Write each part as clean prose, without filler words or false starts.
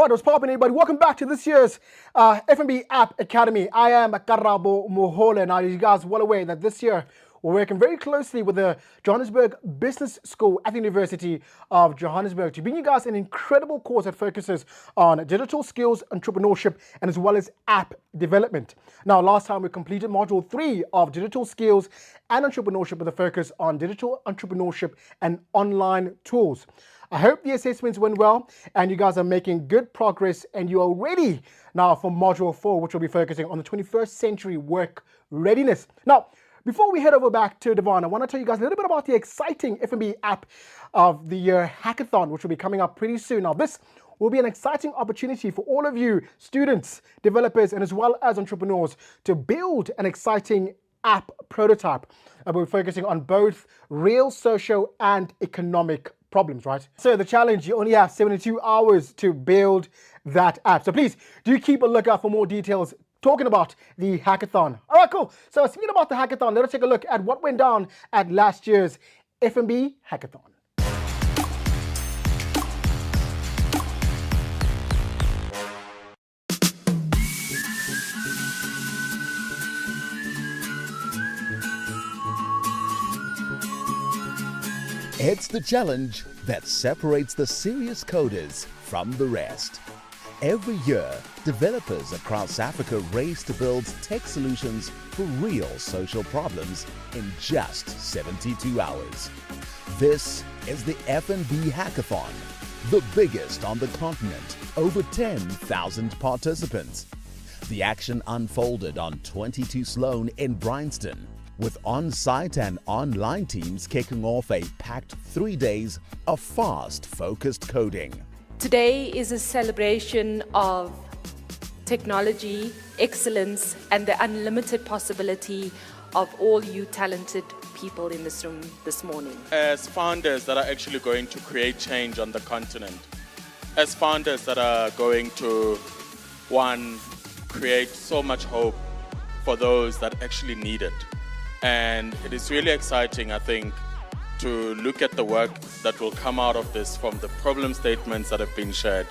All right, what's popping, everybody? Welcome back to this year's FNB App Academy. I am Karabo Mohole. Now, you guys are well aware that this year we're working very closely with the Johannesburg Business School at the University of Johannesburg to bring you guys an incredible course that focuses on digital skills, entrepreneurship, and as well as app development. Now, last time we completed Module 3 of digital skills and entrepreneurship with a focus on digital entrepreneurship and online tools. I hope the assessments went well and you guys are making good progress and you are ready now for Module 4, which will be focusing on the 21st century work readiness. Now, before we head over back to Devon, I want to tell you guys a little bit about the exciting FNB App of the Year Hackathon, which will be coming up pretty soon. Now, this will be an exciting opportunity for all of you students, developers, and as well as entrepreneurs to build an exciting app prototype. We're focusing on both real, social, and economic problems, right? So the challenge, you only have 72 hours to build that app. So please do keep a lookout for more details talking about the hackathon. All right, cool. So speaking about the hackathon, let us take a look at what went down at last year's FNB hackathon. It's the challenge that separates the serious coders from the rest. Every year, developers across Africa race to build tech solutions for real social problems in just 72 hours. This is the FNB Hackathon, the biggest on the continent, over 10,000 participants. The action unfolded on 22 Sloane in Bryanston, with on-site and online teams kicking off a packed 3 days of fast, focused coding. Today is a celebration of technology, excellence, and the unlimited possibility of all you talented people in this room this morning. As founders that are actually going to create change on the continent, as founders that are going to, one, create so much hope for those that actually need it. And it is really exciting, I think, to look at the work that will come out of this from the problem statements that have been shared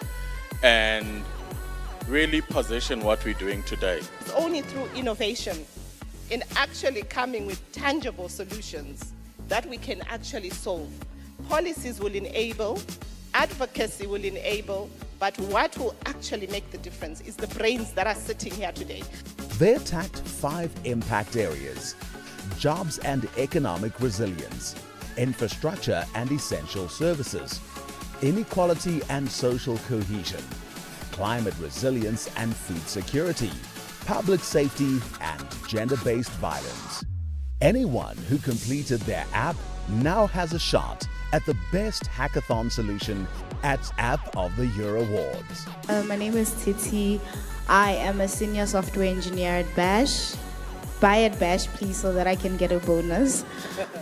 and really position what we're doing today. It's only through innovation in actually coming with tangible solutions that we can actually solve. Policies will enable, advocacy will enable, but what will actually make the difference is the brains that are sitting here today. They attacked 5 impact areas: jobs and economic resilience, infrastructure and essential services, inequality and social cohesion, climate resilience and food security, public safety and gender-based violence. Anyone who completed their app now has a shot at the best hackathon solution at App of the Year Awards. My name is Titi. I am a senior software engineer at Bash. Buy at Bash, please, so that I can get a bonus.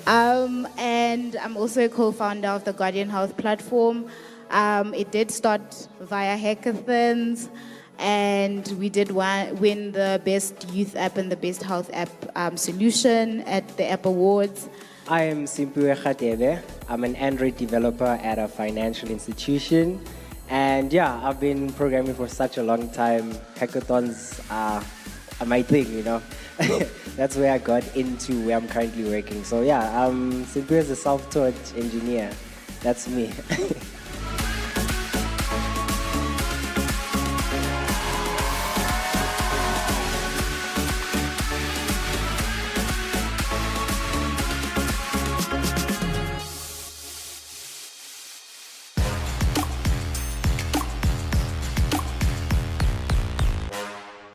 And I'm also a co-founder of the Guardian Health platform. It did start via hackathons, and we did win the best youth app and the best health app solution at the App Awards. I am Simpiwe Khatebe. I'm an Android developer at a financial institution. And yeah, I've been programming for such a long time. Hackathons are my thing, you know. That's where I got into where I'm currently working. So yeah, I'm simply as a self-taught engineer. That's me.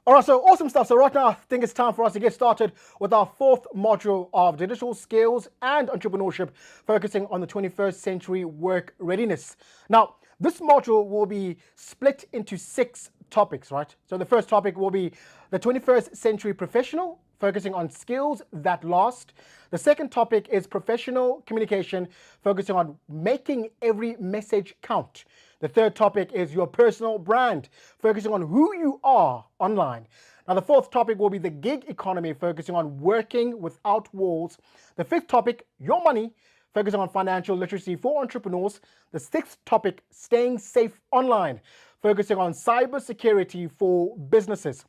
All right, so awesome stuff. So right now, I think it's time for us to get started with our 4th module of digital skills and entrepreneurship, focusing on the 21st century work readiness. Now, this module will be split into 6 topics, right? So the first topic will be the 21st century professional, focusing on skills that last. The second topic is professional communication, focusing on making every message count. The third topic is your personal brand, focusing on who you are online. Now, the fourth topic will be the gig economy, focusing on working without walls. The fifth topic, your money, focusing on financial literacy for entrepreneurs. The sixth topic, staying safe online, focusing on cybersecurity for businesses.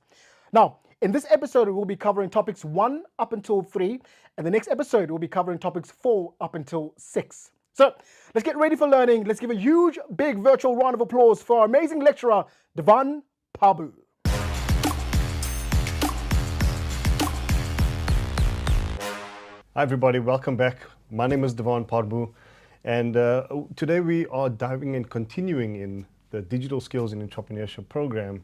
Now, in this episode, we'll be covering topics 1 up until 3, and the next episode we'll be covering topics 4 up until 6. So let's get ready for learning. Let's give a huge, big virtual round of applause for our amazing lecturer, Devon Pabu. Hi everybody, welcome back. My name is Devon Pabu, and today we are diving and continuing in the Digital Skills and Entrepreneurship program,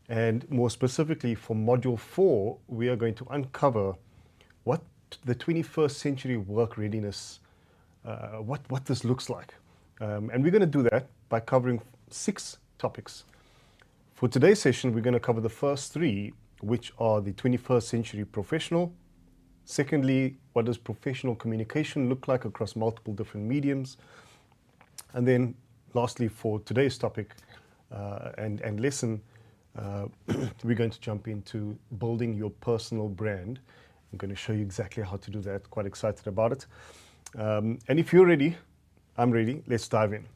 and more specifically for Module 4, we are going to uncover what the 21st century work readiness, what this looks like. And we're going to do that by covering 6 topics. For today's session, we're going to cover the first 3, which are the 21st century professional. Secondly, what does professional communication look like across multiple different mediums? And then lastly, for today's topic and lesson, we're going to jump into building your personal brand. I'm going to show you exactly how to do that. Quite excited about it. And if you're ready, I'm ready. Let's dive in.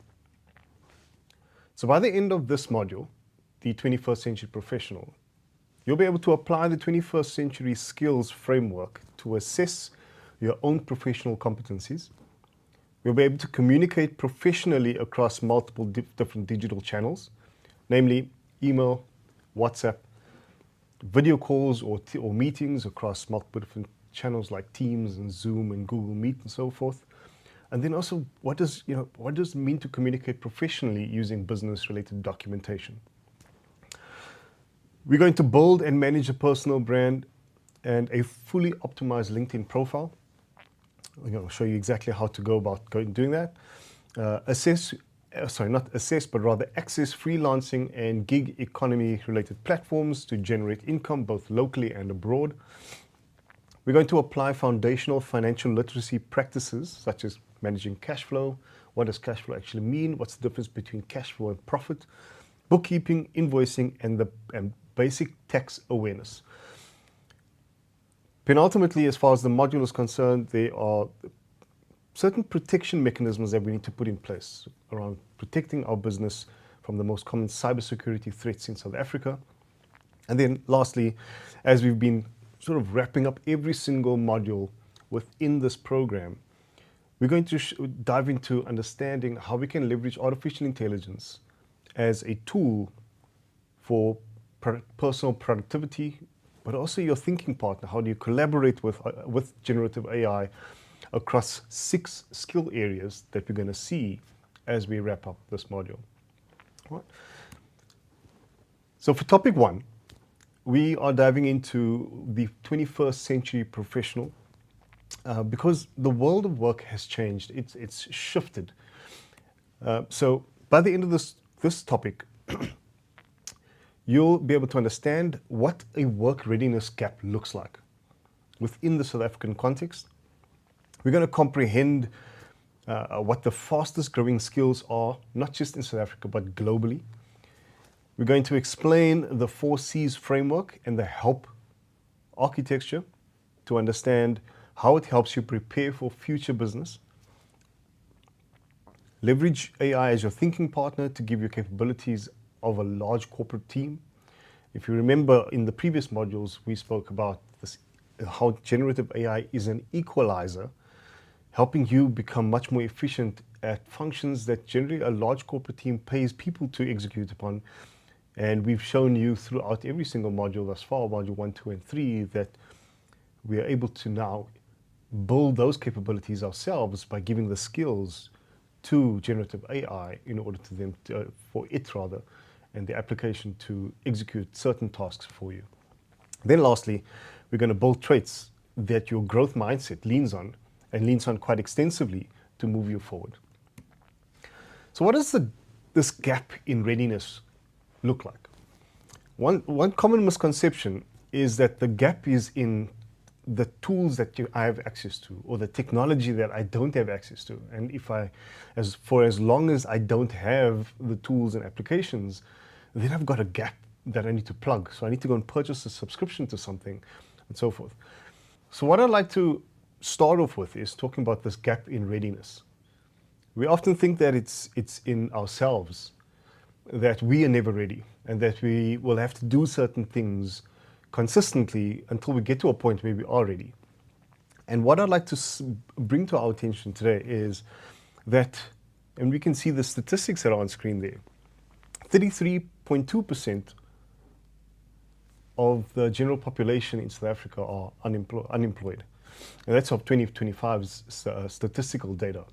So by the end of this module, the 21st century professional, you'll be able to apply the 21st century skills framework to assess your own professional competencies. You'll be able to communicate professionally across multiple different digital channels, namely email, WhatsApp, video calls or meetings across multiple different channels like Teams and Zoom and Google Meet and so forth. And then also, what does it mean to communicate professionally using business-related documentation? We're going to build and manage a personal brand and a fully optimized LinkedIn profile. We're going to show you exactly how to go about doing that. Access freelancing and gig economy related platforms to generate income both locally and abroad. We're going to apply foundational financial literacy practices such as managing cash flow. What does cash flow actually mean? What's the difference between cash flow and profit? Bookkeeping, invoicing, and basic tax awareness. Penultimately, as far as the module is concerned, there are certain protection mechanisms that we need to put in place around protecting our business from the most common cybersecurity threats in South Africa. And then lastly, as we've been sort of wrapping up every single module within this program, we're going to dive into understanding how we can leverage artificial intelligence as a tool for personal productivity, but also your thinking partner. How do you collaborate with generative AI across 6 skill areas that we're going to see as we wrap up this module? All right. So for topic 1, we are diving into the 21st century professional because the world of work has changed. It's shifted. So by the end of this topic, you'll be able to understand what a work readiness gap looks like within the South African context. We're going to comprehend what the fastest growing skills are, not just in South Africa, but globally. We're going to explain the 4 C's framework and the HELP architecture to understand how it helps you prepare for future business. Leverage AI as your thinking partner to give you capabilities of a large corporate team. If you remember in the previous modules, we spoke about this, how generative AI is an equalizer, helping you become much more efficient at functions that generally a large corporate team pays people to execute upon. And we've shown you throughout every single module thus far, module 1, 2, and 3, that we are able to now build those capabilities ourselves by giving the skills to generative AI in order for it and the application to execute certain tasks for you. Then lastly, we're going to build traits that your growth mindset leans on quite extensively to move you forward. So what does this gap in readiness look like? One common misconception is that the gap is in the tools that I have access to, or the technology that I don't have access to. And for as long as I don't have the tools and applications, then I've got a gap that I need to plug. So I need to go and purchase a subscription to something and so forth. So what I'd like to start off with is talking about this gap in readiness. We often think that it's in ourselves, that we are never ready and that we will have to do certain things consistently until we get to a point where we are ready. And what I'd like to bring to our attention today is that, and we can see the statistics that are on screen there, 33.2% of the general population in South Africa are unemployed. And that's of 2025's statistical data.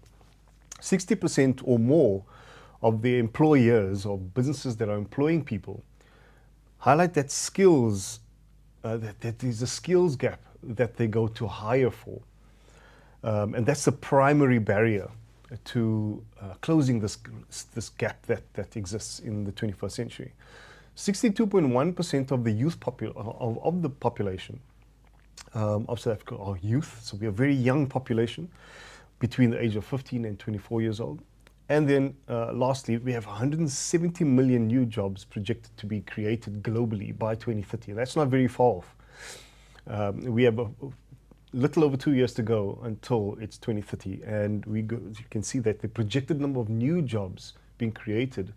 60% or more of the employers or businesses that are employing people highlight that skills, that there's a skills gap that they go to hire for. And that's the primary barrier to closing this gap that exists in the 21st century. 62.1% of the of the population of South Africa are youth, so we are a very young population between the age of 15 and 24 years old. And then lastly, we have 170 million new jobs projected to be created globally by 2030. That's not very far off. We have a little over 2 years to go until it's 2030, and you can see that the projected number of new jobs being created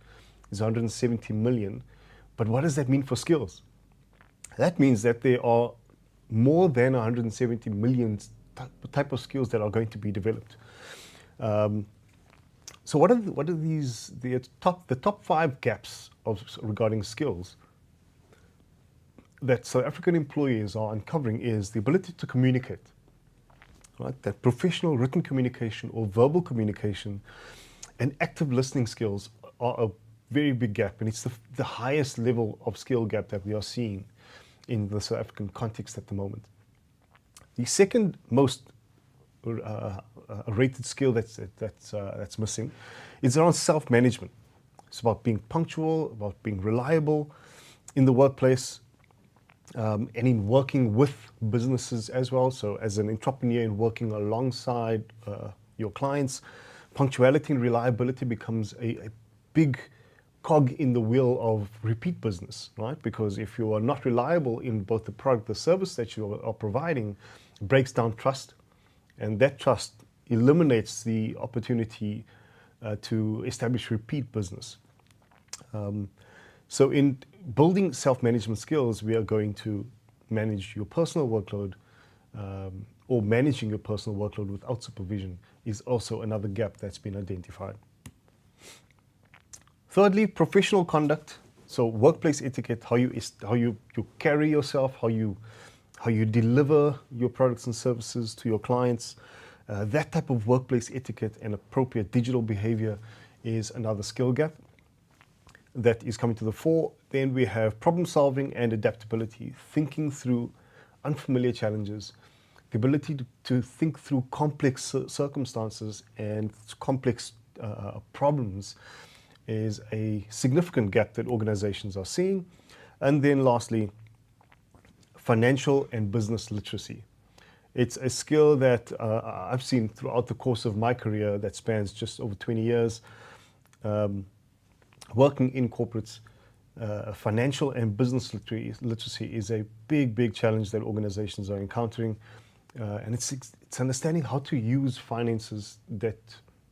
is 170 million. But what does that mean for skills? That means that there are more than 170 million type of skills that are going to be developed. So what are the top 5 gaps regarding skills that South African employees are uncovering is the ability to communicate, right? That professional written communication or verbal communication and active listening skills are a very big gap, and it's the highest level of skill gap that we are seeing in the South African context at the moment. The second most rated skill that's missing is around self-management. It's about being punctual, about being reliable in the workplace, and in working with businesses as well. So as an entrepreneur and working alongside your clients, punctuality and reliability becomes a big cog in the wheel of repeat business, right? Because if you are not reliable in both the product, the service that you are providing, it breaks down trust, and that trust eliminates the opportunity to establish repeat business. So in building self-management skills, we are going to manage your personal workload, or managing your personal workload without supervision is also another gap that's been identified. Thirdly, professional conduct. So workplace etiquette, how you carry yourself, how you deliver your products and services to your clients. That type of workplace etiquette and appropriate digital behavior is another skill gap that is coming to the fore. Then we have problem solving and adaptability, thinking through unfamiliar challenges, the ability to think through complex circumstances and complex problems is a significant gap that organizations are seeing. And then lastly, financial and business literacy. It's a skill that I've seen throughout the course of my career that spans just over 20 years. Working in corporates, financial and business literacy is a big challenge that organizations are encountering. And it's understanding how to use finances that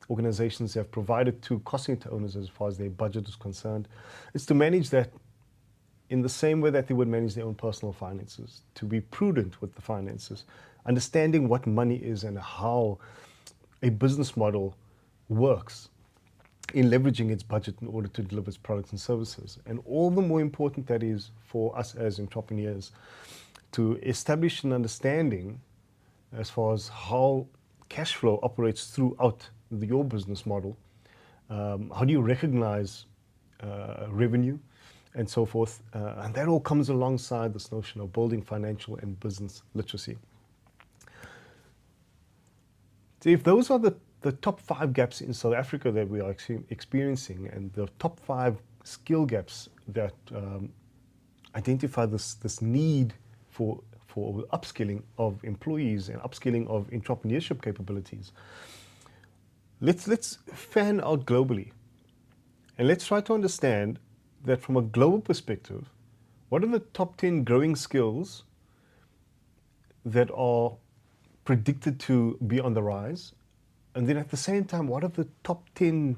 organizations have provided to cost center owners as far as their budget is concerned. It's to manage that in the same way that they would manage their own personal finances, to be prudent with the finances, understanding what money is and how a business model works in leveraging its budget in order to deliver its products and services. And all the more important that is for us as entrepreneurs to establish an understanding as far as how cash flow operates throughout your business model. How do you recognize revenue and so forth? And that all comes alongside this notion of building financial and business literacy. So if those are the top 5 gaps in South Africa that we are experiencing, and the top 5 skill gaps that identify this need for upskilling of employees and upskilling of entrepreneurship capabilities, let's fan out globally. And let's try to understand that from a global perspective, what are the top 10 growing skills that are predicted to be on the rise? And then at the same time, what are the top 10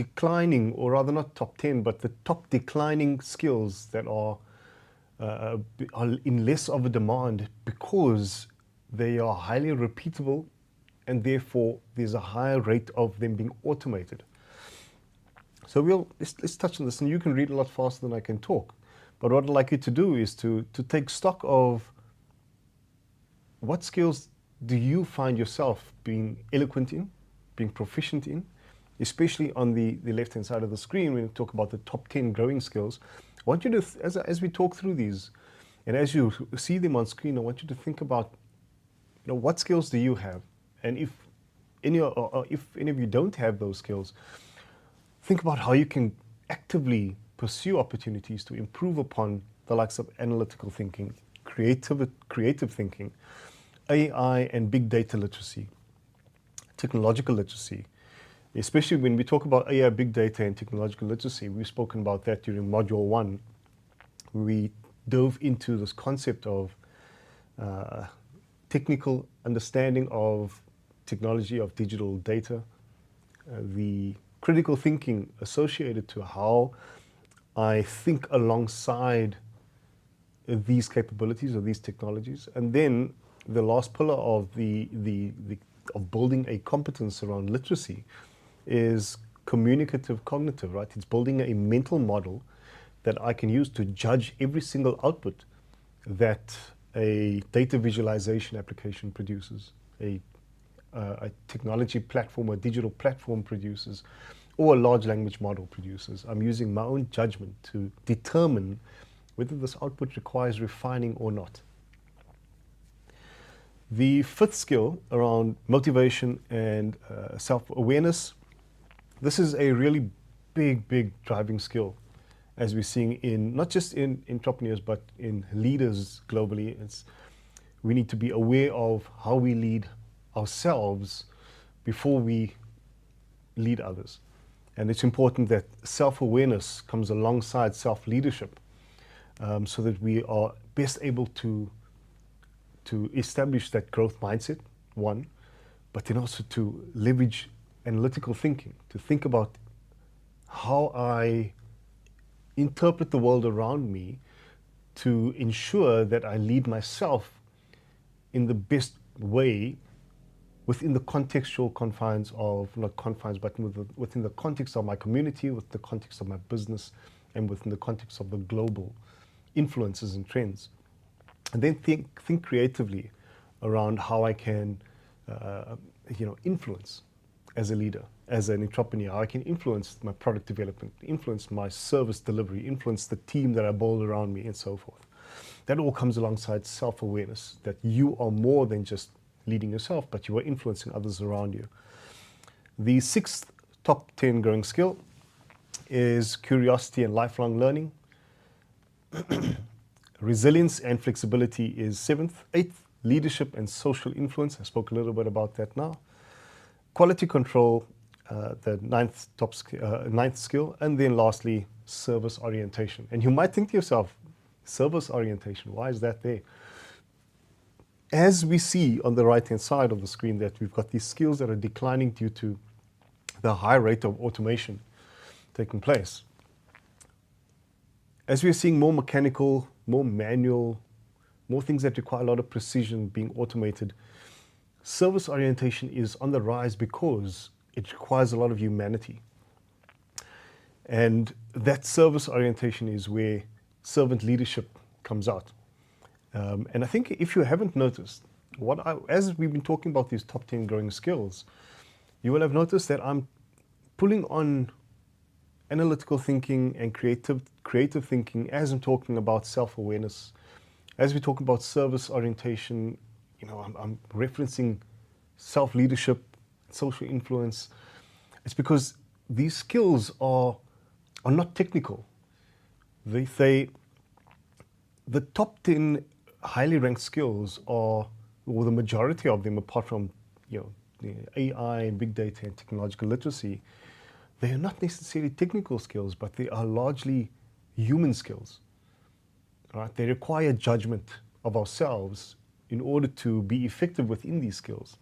declining, or rather not top 10, but the top declining skills that are in less of a demand because they are highly repeatable, and therefore there's a higher rate of them being automated. So let's touch on this, and you can read a lot faster than I can talk. But what I'd like you to do is to take stock of what skills do you find yourself being eloquent in, being proficient in, especially on the left-hand side of the screen when we talk about the top 10 growing skills. I want you to, as we talk through these, and as you see them on screen, I want you to think about, what skills do you have? And if any of you don't have those skills, think about how you can actively pursue opportunities to improve upon the likes of analytical thinking, creative thinking, AI and big data literacy, technological literacy. Especially when we talk about AI, big data, and technological literacy, we've spoken about that during Module 1. We dove into this concept of technical understanding of technology, of digital data, the critical thinking associated to how I think alongside these capabilities or these technologies. And then the last pillar of of building a competence around literacy is communicative cognitive, right? It's building a mental model that I can use to judge every single output that a data visualization application produces, a technology platform, a digital platform produces, or a large language model produces. I'm using my own judgment to determine whether this output requires refining or not. The fifth skill around motivation and self-awareness, this is a really big driving skill, as we're seeing in not just in entrepreneurs but in leaders globally. We need to be aware of how we lead ourselves before we lead others. And it's important that self-awareness comes alongside self-leadership, so that we are best able to establish that growth mindset, one, but then also to leverage analytical thinking, to think about how I interpret the world around me to ensure that I lead myself in the best way within the contextual confines of, not confines, but within the context of my community, with the context of my business, and within the context of the global influences and trends. And then think creatively around how I can influence as a leader, as an entrepreneur, how I can influence my product development, influence my service delivery, influence the team that I build around me, and so forth. That all comes alongside self-awareness, that you are more than just leading yourself, but you are influencing others around you. The sixth top 10 growing skill is curiosity and lifelong learning. Resilience and flexibility is seventh. Eighth, leadership and social influence. I spoke a little bit about that now. Quality control, the ninth skill. And then lastly, service orientation. And you might think to yourself, service orientation, why is that there? As we see on the right-hand side of the screen, that we've got these skills that are declining due to the high rate of automation taking place. As we're seeing more mechanical, more manual, more things that require a lot of precision being automated, service orientation is on the rise because it requires a lot of humanity. And that service orientation is where servant leadership comes out. And I think if you haven't noticed, as we've been talking about these top 10 growing skills, you will have noticed that I'm pulling on analytical thinking and creative thinking as I'm talking about self-awareness. As we talk about service orientation, I'm referencing self-leadership, social influence. It's because these skills are not technical. The top 10 highly ranked skills are, or the majority of them, apart from the AI and big data and technological literacy, they are not necessarily technical skills, but they are largely human skills. Right? They require judgment of ourselves in order to be effective within these skills.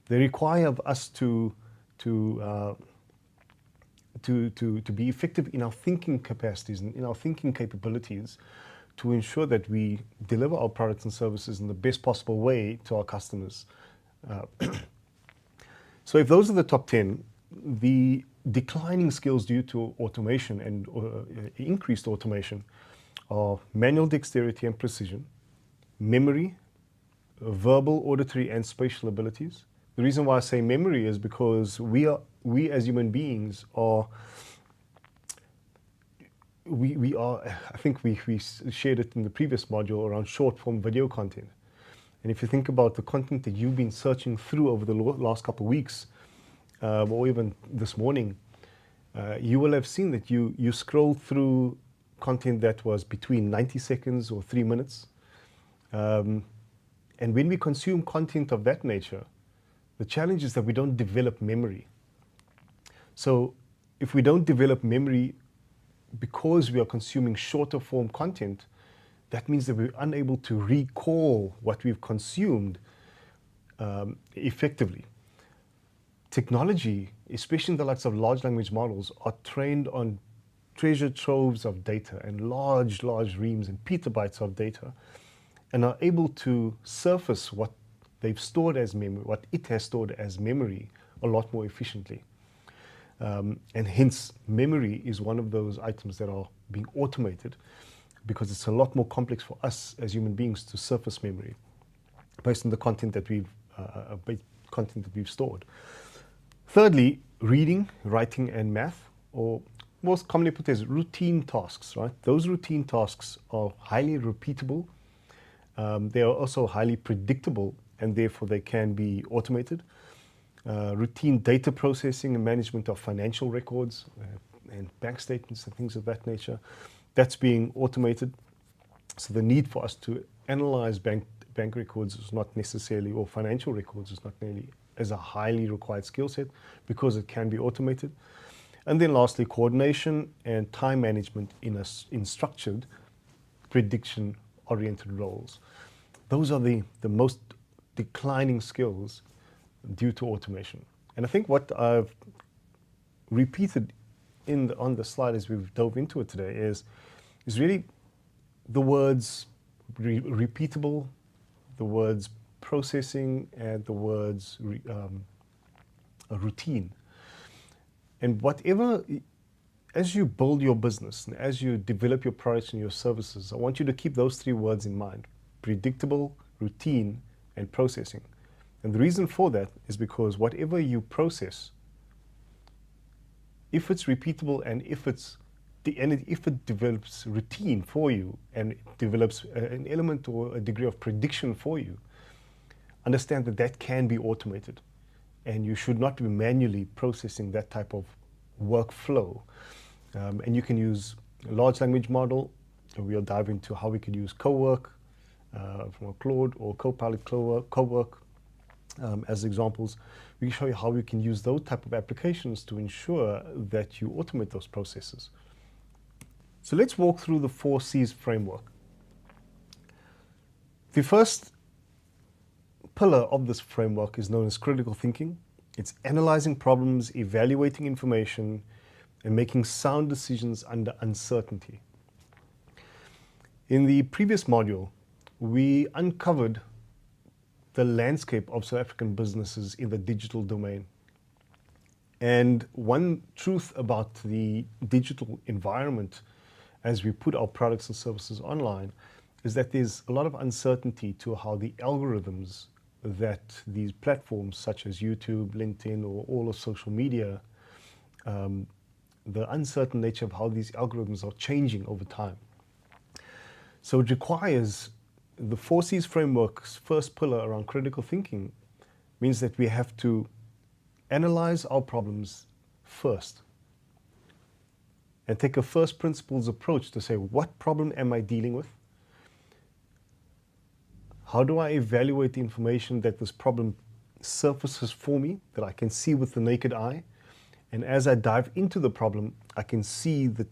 They require of us to to be effective in our thinking capacities and in our thinking capabilities to ensure that we deliver our products and services in the best possible way to our customers. So if those are the top 10, the declining skills due to automation and increased automation are manual dexterity and precision, memory, verbal, auditory, and spatial abilities. The reason why I say memory is because we as human beings are, I think we shared it in the previous module around short form video content. And if you think about the content that you've been searching through over the last couple of weeks, or even this morning, you will have seen that you scrolled through content that was between 90 seconds or 3 minutes. And when we consume content of that nature, the challenge is that we don't develop memory. So if we don't develop memory because we are consuming shorter form content, that means that we're unable to recall what we've consumed effectively. Technology, especially in the likes of large language models, are trained on treasure troves of data and large reams and petabytes of data, and are able to surface what they've stored as memory, what it has stored as memory, a lot more efficiently. And hence, memory is one of those items that are being automated because it's a lot more complex for us as human beings to surface memory based on the content that we've stored. Thirdly, reading, writing, and math, or most commonly put as routine tasks, right? Those routine tasks are highly repeatable. They are also highly predictable, and therefore they can be automated. Routine data processing and management of financial records and bank statements and things of that nature, that's being automated. So the need for us to analyze bank records is not necessarily, or financial records is not nearly as a highly required skill set because it can be automated. And then lastly, coordination and time management in structured prediction-oriented roles. Those are the most declining skills due to automation. And I think what I've repeated on the slide as we've dove into it today is really the words repeatable, the words processing, and the words routine. And whatever, as you build your business and as you develop your products and your services, I want you to keep those 3 words in mind: predictable, routine, and processing. And the reason for that is because whatever you process, if it's repeatable and if it develops routine for you and it develops an element or a degree of prediction for you, understand that that can be automated, and you should not be manually processing that type of workflow. And you can use a large language model. We'll dive into how we could use Cowork from a Claude or Copilot Cowork as examples. We can show you how we can use those type of applications to ensure that you automate those processes. So let's walk through the 4 C's framework. The first pillar of this framework is known as critical thinking. It's analyzing problems, evaluating information, and making sound decisions under uncertainty. In the previous module, we uncovered the landscape of South African businesses in the digital domain. And one truth about the digital environment as we put our products and services online is that there's a lot of uncertainty to how the algorithms that these platforms such as YouTube, LinkedIn, or all of social media, the uncertain nature of how these algorithms are changing over time. So it requires the 4 C's framework's first pillar around critical thinking means that we have to analyze our problems first and take a first principles approach to say, what problem am I dealing with? How do I evaluate the information that this problem surfaces for me, that I can see with the naked eye? And as I dive into the problem, I can see the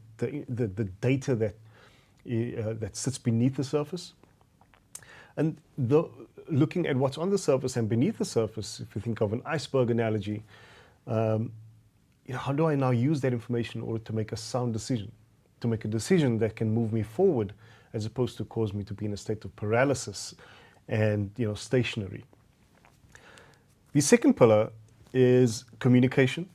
data that sits beneath the surface. And looking at what's on the surface and beneath the surface, if you think of an iceberg analogy, how do I now use that information in order to make a sound decision, to make a decision that can move me forward as opposed to cause me to be in a state of paralysis and stationary. The second pillar is communication,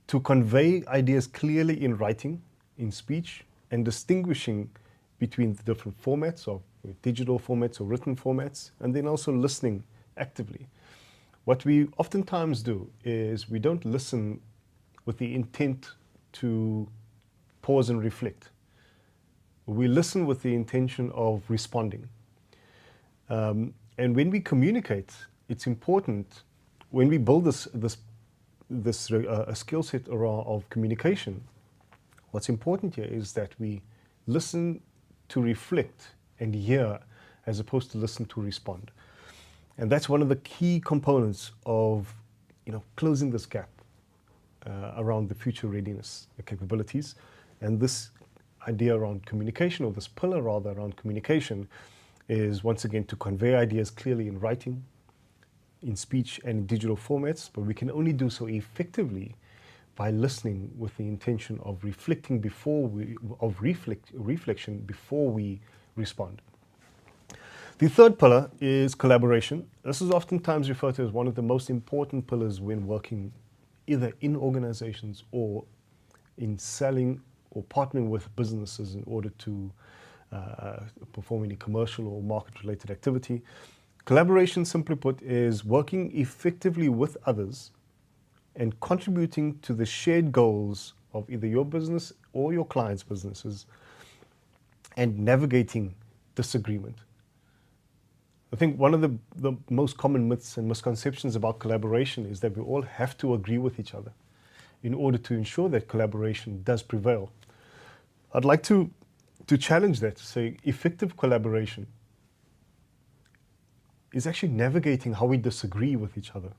to convey ideas clearly in writing, in speech, and distinguishing between the different formats of digital formats or written formats, and then also listening actively. What we oftentimes do is we don't listen with the intent to pause and reflect. We listen with the intention of responding. And when we communicate, it's important, when we build this skill set of communication, what's important here is that we listen to reflect and hear as opposed to listen to respond. And that's one of the key components of closing this gap around the future readiness capabilities. And this idea around communication, or this pillar rather around communication, is once again to convey ideas clearly in writing, in speech, and in digital formats, but we can only do so effectively by listening with the intention of reflecting reflection before we respond. The third pillar is collaboration. This is oftentimes referred to as one of the most important pillars when working either in organizations or in selling or partnering with businesses in order to perform any commercial or market-related activity. Collaboration, simply put, is working effectively with others and contributing to the shared goals of either your business or your clients' businesses, and navigating disagreement. I think one of the most common myths and misconceptions about collaboration is that we all have to agree with each other in order to ensure that collaboration does prevail. I'd like to challenge that, to say effective collaboration is actually navigating how we disagree with each other,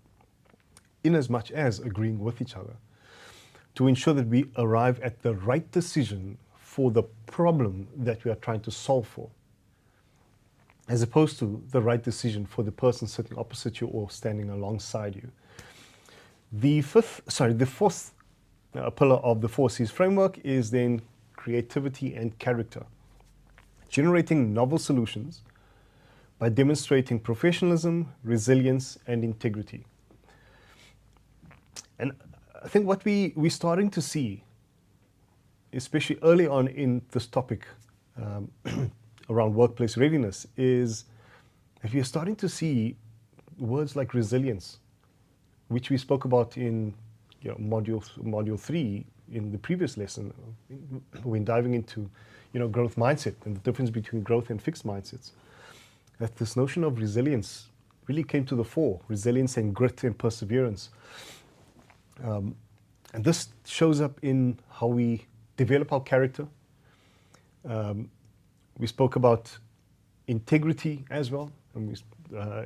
in as much as agreeing with each other, to ensure that we arrive at the right decision for the problem that we are trying to solve for, as opposed to the right decision for the person sitting opposite you or standing alongside you. The fourth pillar of the 4Cs framework is then creativity and character. Generating novel solutions by demonstrating professionalism, resilience, and integrity. And I think what we're starting to see, especially early on in this topic around workplace readiness, is that we are starting to see words like resilience, which we spoke about in module 3 in the previous lesson, when diving into growth mindset and the difference between growth and fixed mindsets. That this notion of resilience really came to the fore, resilience and grit and perseverance. And this shows up in how we develop our character. We spoke about integrity as well, and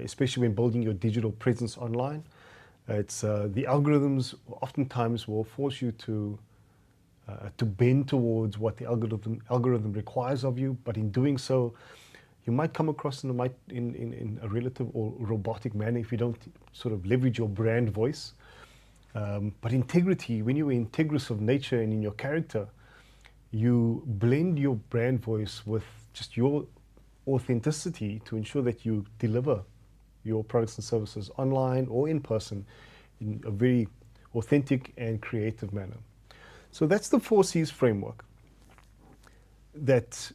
especially when building your digital presence online. It's the algorithms oftentimes will force you to bend towards what the algorithm requires of you, but in doing so, you might come across in a relative or robotic manner if you don't sort of leverage your brand voice. But integrity, when you're integrous of nature and in your character, you blend your brand voice with just your authenticity to ensure that you deliver your products and services online or in person in a very authentic and creative manner. So that's the 4Cs framework that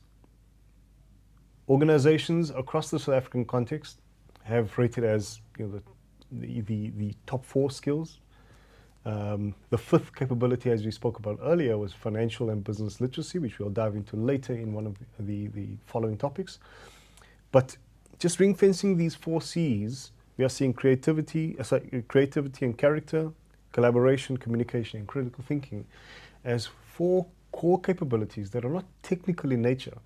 organizations across the South African context have rated as the top 4 skills. The fifth capability, as we spoke about earlier, was financial and business literacy, which we'll dive into later in one of the following topics. But just ring fencing these 4 Cs, we are seeing creativity and character, collaboration, communication, and critical thinking as 4 core capabilities that are not technical in nature,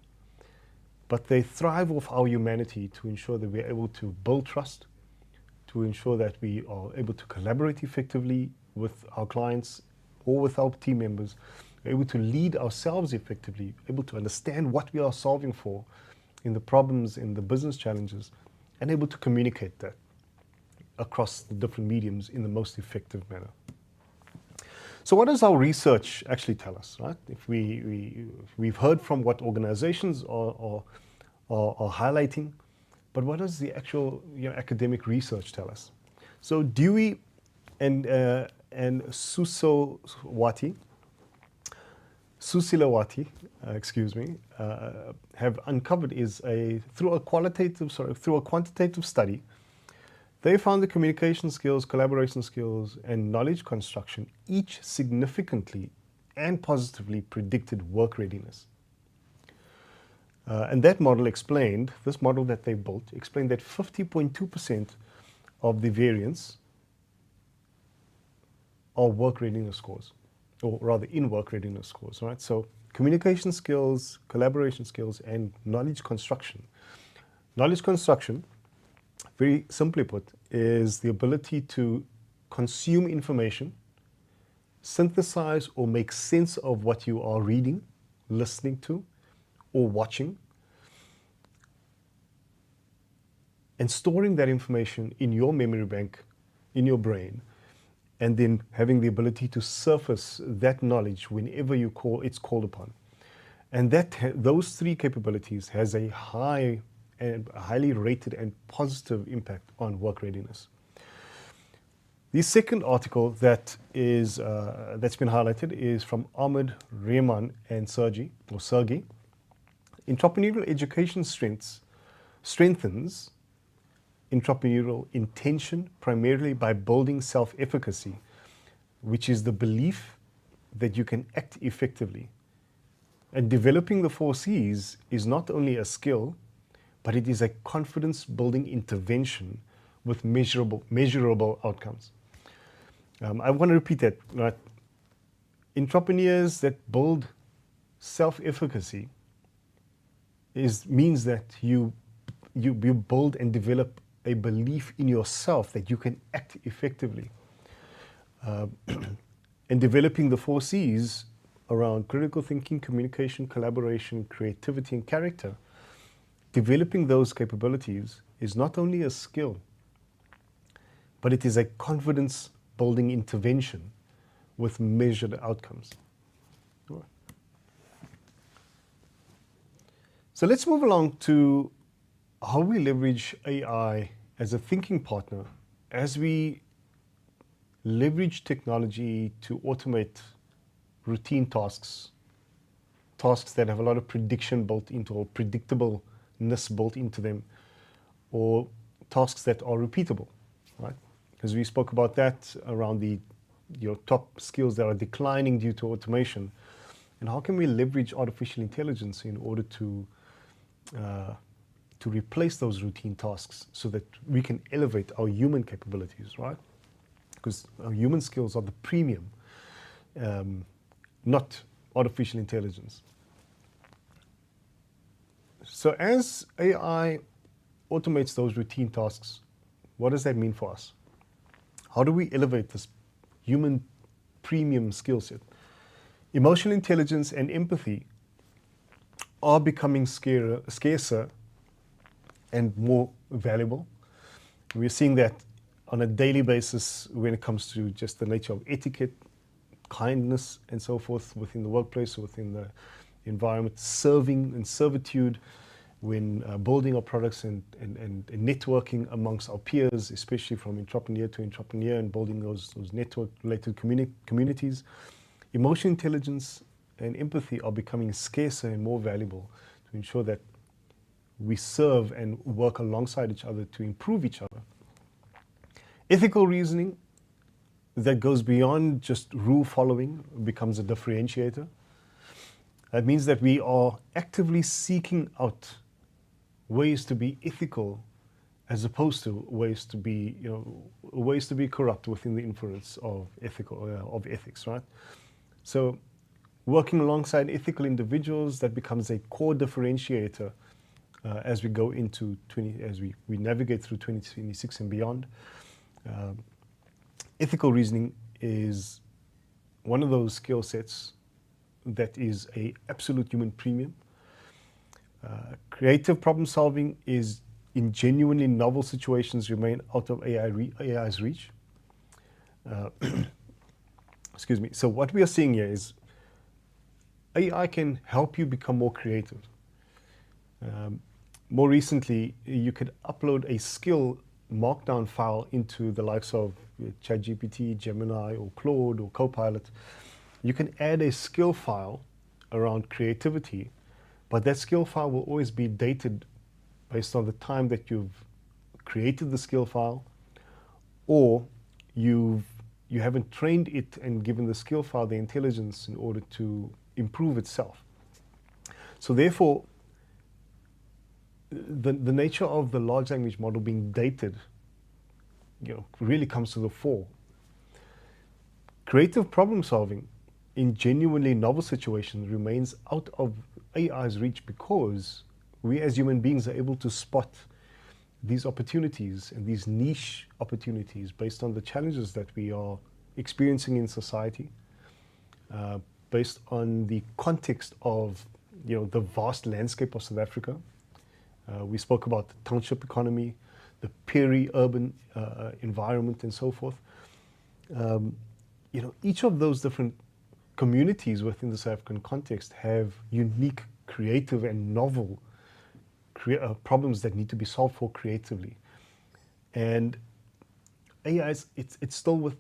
but they thrive off our humanity to ensure that we're able to build trust, to ensure that we are able to collaborate effectively with our clients or with our team members, we're able to lead ourselves effectively, able to understand what we are solving for in the problems, in the business challenges, and able to communicate that across the different mediums in the most effective manner. So what does our research actually tell us, right? If we've heard from what organizations are highlighting, but what does the actual academic research tell us? So Dewey and Susilawati, have uncovered through a quantitative study, they found the communication skills, collaboration skills, and knowledge construction each significantly and positively predicted work readiness. And that model explained, this model that they built, explained that 50.2% of the variance are work readiness scores, or rather in work readiness scores, right? So communication skills, collaboration skills, and knowledge construction. Knowledge construction, very simply put, is the ability to consume information, synthesize or make sense of what you are reading, listening to, or watching, and storing that information in your memory bank, in your brain, and then having the ability to surface that knowledge whenever it's called upon. And those three capabilities has a high and highly rated and positive impact on work readiness. The second article that's been highlighted is from Ahmed Rehman and Sergey. Entrepreneurial education strengthens entrepreneurial intention primarily by building self-efficacy, which is the belief that you can act effectively. And developing the 4 C's is not only a skill, but it is a confidence-building intervention with measurable outcomes. I want to repeat that, right? Entrepreneurs that build self-efficacy means that you build and develop a belief in yourself that you can act effectively. And developing the 4 C's around critical thinking, communication, collaboration, creativity, and character, developing those capabilities is not only a skill, but it is a confidence-building intervention with measured outcomes. So let's move along to how we leverage AI as a thinking partner as we leverage technology to automate routine tasks that have a lot of prediction built into, or predictableness built into them, or tasks that are repeatable, right? Because we spoke about that around your top skills that are declining due to automation. And how can we leverage artificial intelligence in order to replace those routine tasks so that we can elevate our human capabilities, right? Because our human skills are the premium, not artificial intelligence. So as AI automates those routine tasks, what does that mean for us? How do we elevate this human premium skill set? Emotional intelligence and empathy are becoming scarcer and more valuable. We're seeing that on a daily basis when it comes to just the nature of etiquette, kindness, and so forth within the workplace, within the environment, serving and servitude, when building our products and networking amongst our peers, especially from entrepreneur to entrepreneur, and building those network-related communities. Emotional intelligence and empathy are becoming scarcer and more valuable to ensure that we serve and work alongside each other to improve each other. Ethical reasoning that goes beyond just rule following becomes a differentiator. That means that we are actively seeking out ways to be ethical as opposed to ways to be corrupt within the influence of ethics, right? So working alongside ethical individuals, that becomes a core differentiator as we go into we navigate through 2026 and beyond. Ethical reasoning is one of those skill sets that is a absolute human premium. Creative problem solving is in genuinely novel situations remain out of AI's reach. excuse me. So what we are seeing here is AI can help you become more creative. More recently, you could upload a skill markdown file into the likes of ChatGPT, Gemini, or Claude, or Copilot. You can add a skill file around creativity, but that skill file will always be dated based on the time that you've created the skill file, or you haven't trained it and given the skill file the intelligence in order to improve itself. So therefore, the nature of the large language model being dated, really comes to the fore. Creative problem solving in genuinely novel situations remains out of AI's reach because we as human beings are able to spot these opportunities and these niche opportunities based on the challenges that we are experiencing in society, based on the context of the vast landscape of South Africa. We spoke about the township economy, the peri-urban environment, and so forth. Each of those different communities within the South African context have unique, creative, and novel problems that need to be solved for creatively. And AI it's still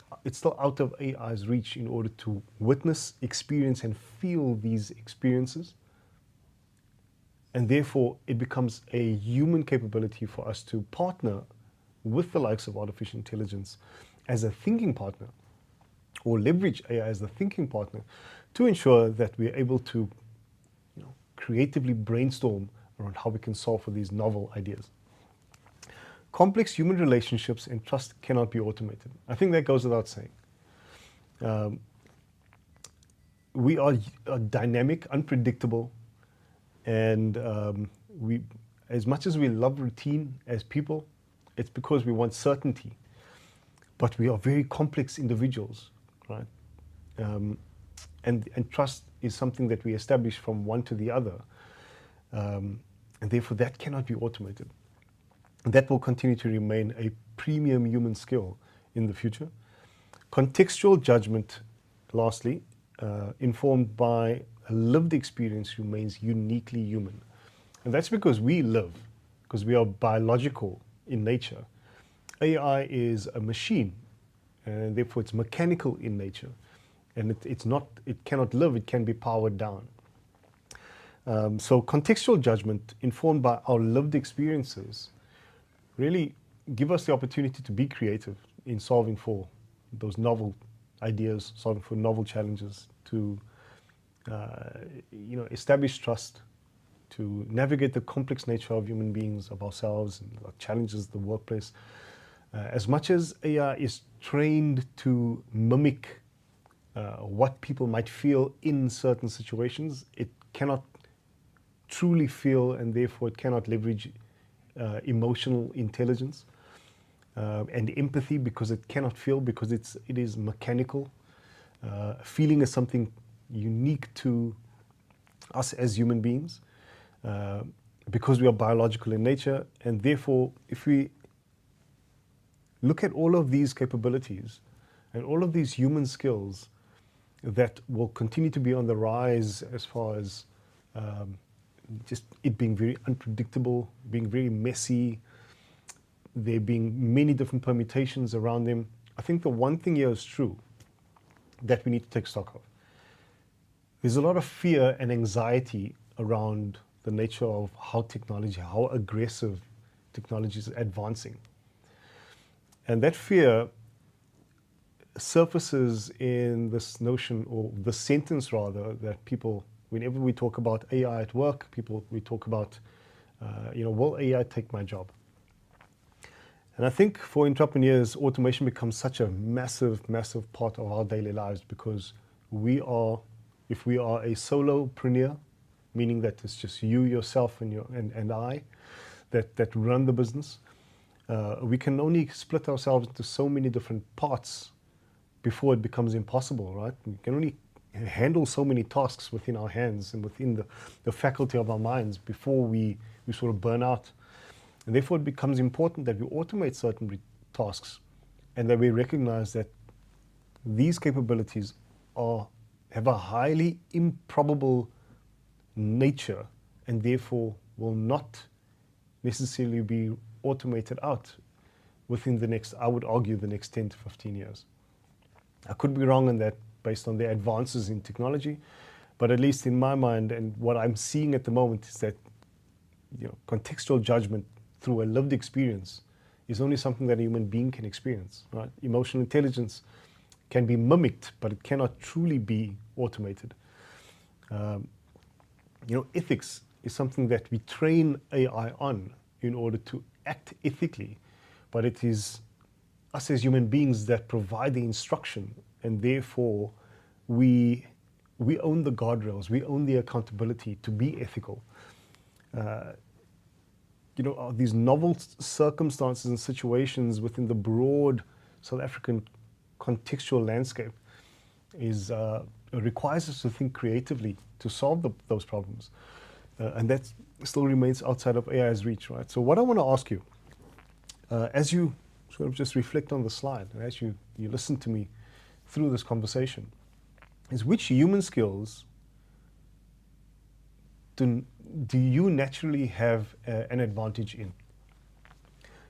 out of AI's reach in order to witness, experience, and feel these experiences. And therefore, it becomes a human capability for us to partner with the likes of artificial intelligence as a thinking partner, or leverage AI as the thinking partner to ensure that we are able to creatively brainstorm around how we can solve for these novel ideas. Complex human relationships and trust cannot be automated. I think that goes without saying. We are dynamic, unpredictable, and as much as we love routine as people, it's because we want certainty. But we are very complex individuals, right? And trust is something that we establish from one to the other. And therefore, that cannot be automated. That will continue to remain a premium human skill in the future. Contextual judgment, lastly, informed by a lived experience, remains uniquely human. And that's because we live, because we are biological in nature. AI is a machine, and therefore it's mechanical in nature. And it cannot live, it can be powered down. So contextual judgment informed by our lived experiences really give us the opportunity to be creative in solving for those novel ideas, solving for novel challenges, to establish trust, to navigate the complex nature of human beings, of ourselves, and our challenges, the workplace. As much as AI is trained to mimic what people might feel in certain situations, it cannot truly feel, and therefore it cannot leverage emotional intelligence and empathy, because it cannot feel, because it is mechanical. Feeling is something unique to us as human beings, because we are biological in nature. And therefore, if we look at all of these capabilities and all of these human skills that will continue to be on the rise, as far as just it being very unpredictable, being very messy, there being many different permutations around them, I think the one thing here is true that we need to take stock of. There's a lot of fear and anxiety around the nature of how aggressive technology is advancing. And that fear surfaces in this notion, or the sentence rather, that people, whenever we talk about AI at work, we talk about, will AI take my job? And I think for entrepreneurs, automation becomes such a massive, massive part of our daily lives, because if we are a solopreneur, meaning that it's just you, yourself, and I that run the business, we can only split ourselves into so many different parts before it becomes impossible, right? We can only handle so many tasks within our hands and within the faculty of our minds before we sort of burn out. And therefore, it becomes important that we automate certain tasks, and that we recognize that these capabilities have a highly improbable nature and therefore will not necessarily be automated out within the next, I would argue, the next 10 to 15 years. I could be wrong on that based on the advances in technology, but at least in my mind and what I'm seeing at the moment is that contextual judgment through a lived experience is only something that a human being can experience. Right? Emotional intelligence can be mimicked, but it cannot truly be automated. Ethics is something that we train AI on in order to act ethically, but it is us as human beings that provide the instruction, and therefore we own the guardrails, we own the accountability to be ethical. These novel circumstances and situations within the broad South African contextual landscape requires us to think creatively to solve those problems. And that still remains outside of AI's reach, right? So what I want to ask you, as you sort of just reflect on the slide, and as you listen to me through this conversation, is which human skills do you naturally have an advantage in?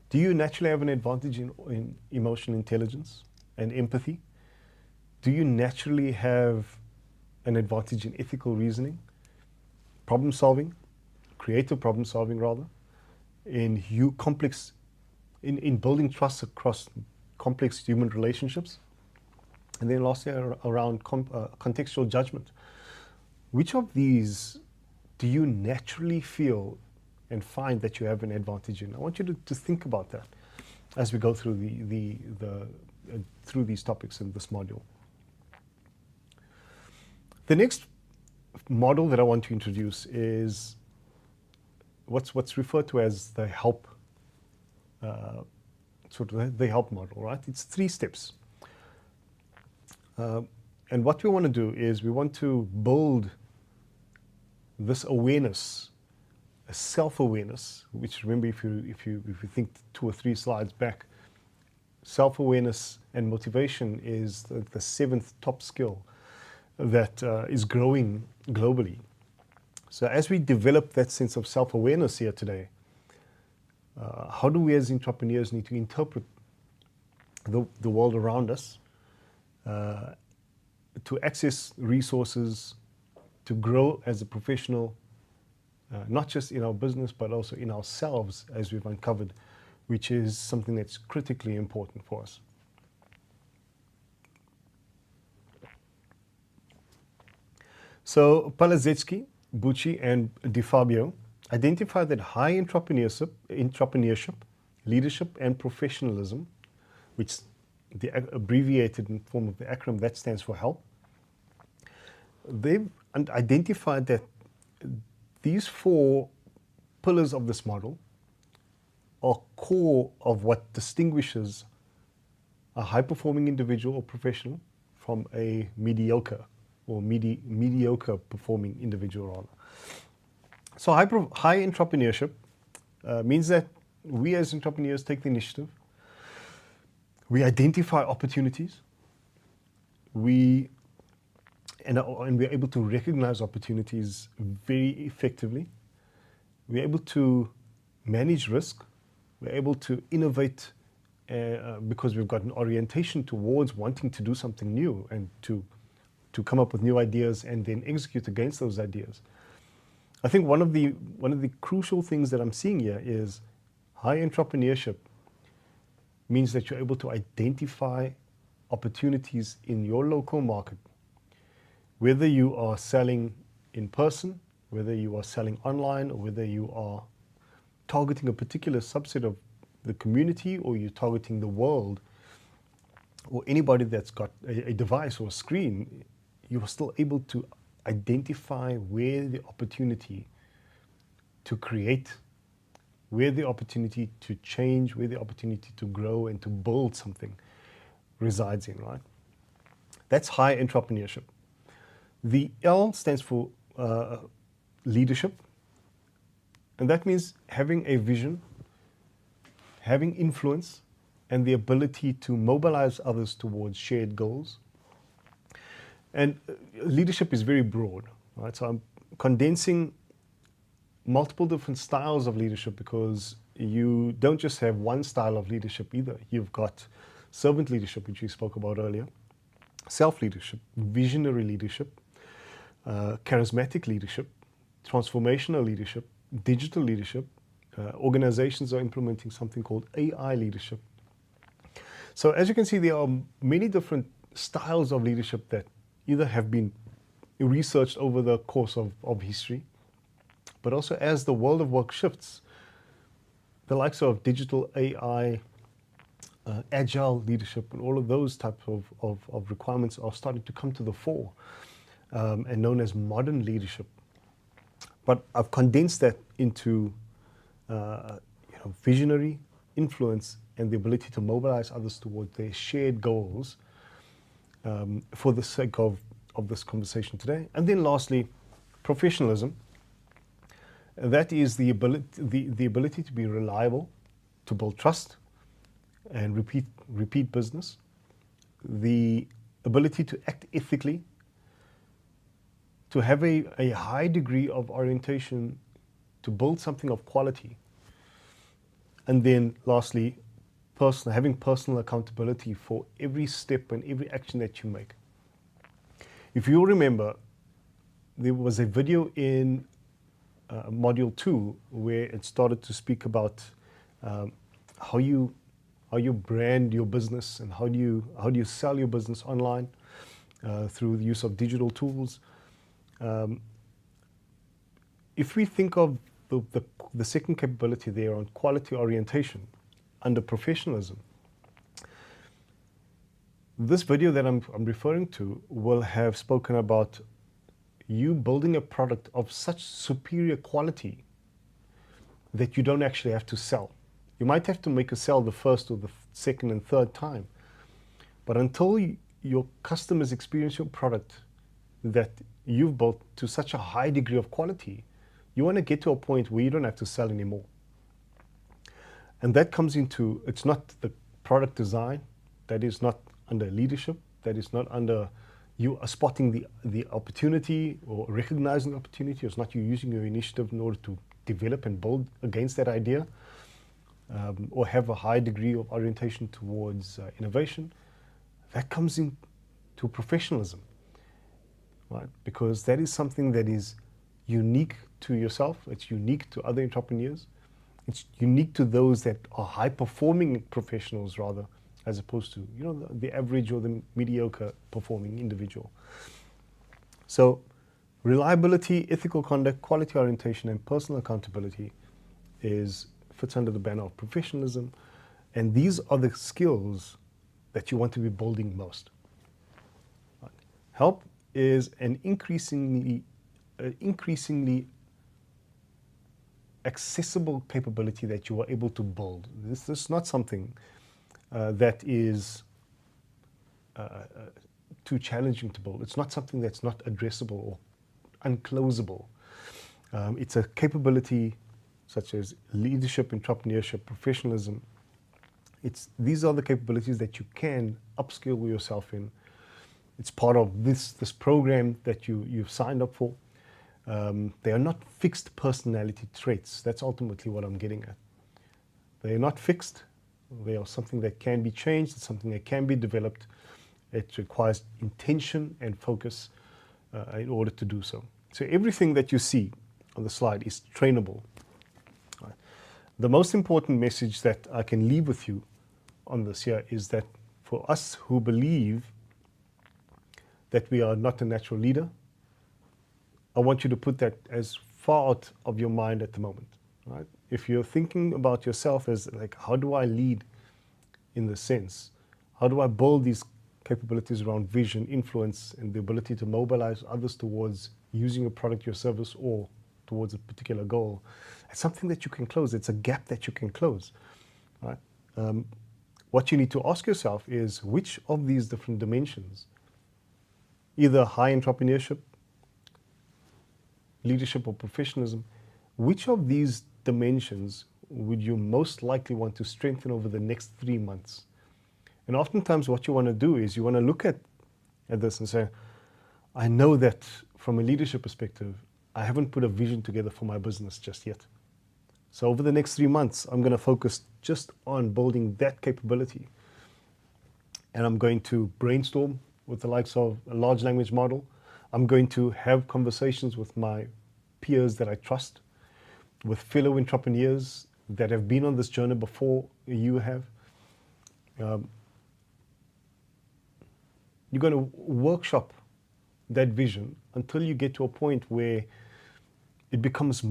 Do you naturally have an advantage in emotional intelligence and empathy? Do you naturally have an advantage in ethical reasoning, problem solving, creative problem solving rather, in building trust across complex human relationships? And then lastly, around contextual judgment. Which of these do you naturally feel and find that you have an advantage in? I want you to think about that as we go through through these topics in this module. The next model that I want to introduce is what's referred to as the help, the help model, right? It's 3 steps. And what we want to do is we want to build this awareness, a self-awareness, which, remember, if you think 2 or 3 slides back, self-awareness and motivation is the 7th top skill that is growing globally. So as we develop that sense of self-awareness here today, how do we as entrepreneurs need to interpret the world around us to access resources, to grow as a professional, not just in our business, but also in ourselves, as we've uncovered, which is something that's critically important for us. So Palazetsky, Bucci, and Di Fabio identified that high entrepreneurship, leadership, and professionalism, which the abbreviated in form of the acronym that stands for HELP, they've identified that these 4 pillars of this model are core of what distinguishes a high-performing individual or professional from a mediocre or mediocre performing individual rather. So high entrepreneurship means that we as entrepreneurs take the initiative, we identify opportunities, and we're able to recognize opportunities very effectively. We're able to manage risk. We're able to innovate because we've got an orientation towards wanting to do something new and to come up with new ideas and then execute against those ideas. I think one of the crucial things that I'm seeing here is high entrepreneurship means that you're able to identify opportunities in your local market, whether you are selling in person, whether you are selling online, or whether you are targeting a particular subset of the community, or you're targeting the world, or anybody that's got a device or a screen. You are still able to identify where the opportunity to create, where the opportunity to change, where the opportunity to grow and to build something resides in, right? That's high entrepreneurship. The L stands for leadership, and that means having a vision, having influence, and the ability to mobilize others towards shared goals. And leadership is very broad, right? So I'm condensing multiple different styles of leadership because you don't just have one style of leadership either. You've got servant leadership, which we spoke about earlier, self-leadership, visionary leadership, charismatic leadership, transformational leadership, digital leadership. Organizations are implementing something called AI leadership. So as you can see, there are many different styles of leadership that either have been researched over the course of history, but also as the world of work shifts, the likes of digital AI, agile leadership, and all of those types of requirements are starting to come to the fore and known as modern leadership. But I've condensed that into visionary, influence, and the ability to mobilize others towards their shared goals for the sake of this conversation today. And then lastly, professionalism. That is the ability to be reliable, to build trust and repeat business, the ability to act ethically, to have a high degree of orientation to build something of quality. And then lastly, having personal accountability for every step and every action that you make. If you remember, there was a video in module 2 where it started to speak about how you brand your business and how do you sell your business online through the use of digital tools. If we think of the second capability there on quality orientation under professionalism, this video that I'm referring to will have spoken about you building a product of such superior quality that you don't actually have to sell. You might have to make a sell the first or the second and third time, but until your customers experience your product that you've built to such a high degree of quality, you want to get to a point where you don't have to sell anymore. And that comes into, it's not the product design, that is not under leadership, that is not under you are spotting the opportunity or recognizing the opportunity. It's not you using your initiative in order to develop and build against that idea or have a high degree of orientation towards innovation. That comes into professionalism, right? Because that is something that is unique to yourself. It's unique to other entrepreneurs. It's unique to those that are high-performing professionals rather, as opposed to the average or the mediocre performing individual. So reliability, ethical conduct, quality orientation, and personal accountability fits under the banner of professionalism. And these are the skills that you want to be building most. Right. Help is an increasingly accessible capability that you are able to build. This is not something that is too challenging to build. It's not something that's not addressable or unclosable. It's a capability such as leadership, entrepreneurship, professionalism. These are the capabilities that you can upskill yourself in. It's part of this program that you've signed up for. They are not fixed personality traits. That's ultimately what I'm getting at. They are not fixed. They are something that can be changed. It's something that can be developed. It requires intention and focus in order to do so. So everything that you see on the slide is trainable. Right. The most important message that I can leave with you on this here is that for us who believe that we are not a natural leader, I want you to put that as far out of your mind at the moment. Right? If you're thinking about yourself as like, how do I lead in this sense? How do I build these capabilities around vision, influence, and the ability to mobilize others towards using a product, your service, or towards a particular goal? It's something that you can close. It's a gap that you can close. Right? What you need to ask yourself is which of these different dimensions, either high entrepreneurship, leadership, or professionalism, which of these dimensions would you most likely want to strengthen over the next 3 months? And oftentimes what you want to do is you want to look at this and say, I know that from a leadership perspective, I haven't put a vision together for my business just yet. So over the next 3 months, I'm going to focus just on building that capability. And I'm going to brainstorm with the likes of a large language model. I'm going to have conversations with my peers that I trust, with fellow entrepreneurs that have been on this journey before you have. You're going to workshop that vision until you get to a point where it becomes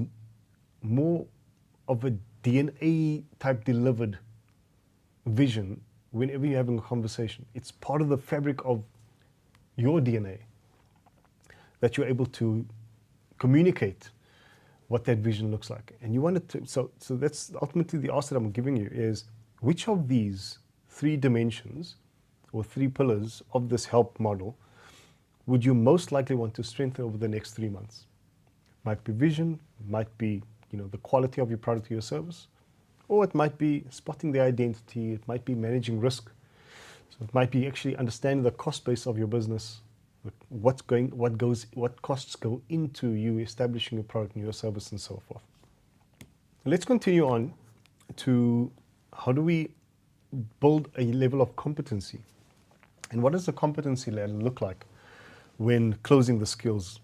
more of a DNA type delivered vision whenever you're having a conversation. It's part of the fabric of your DNA that you're able to communicate what that vision looks like. And you want it to, so that's ultimately the ask that I'm giving you is, which of these 3 dimensions or 3 pillars of this help model would you most likely want to strengthen over the next 3 months? Might be vision, might be the quality of your product or your service, or it might be spotting the identity, it might be managing risk. So it might be actually understanding the cost base of your business, what costs go into you establishing your product and your service and so forth. Let's continue on to how do we build a level of competency, and what does the competency level look like when closing the skills,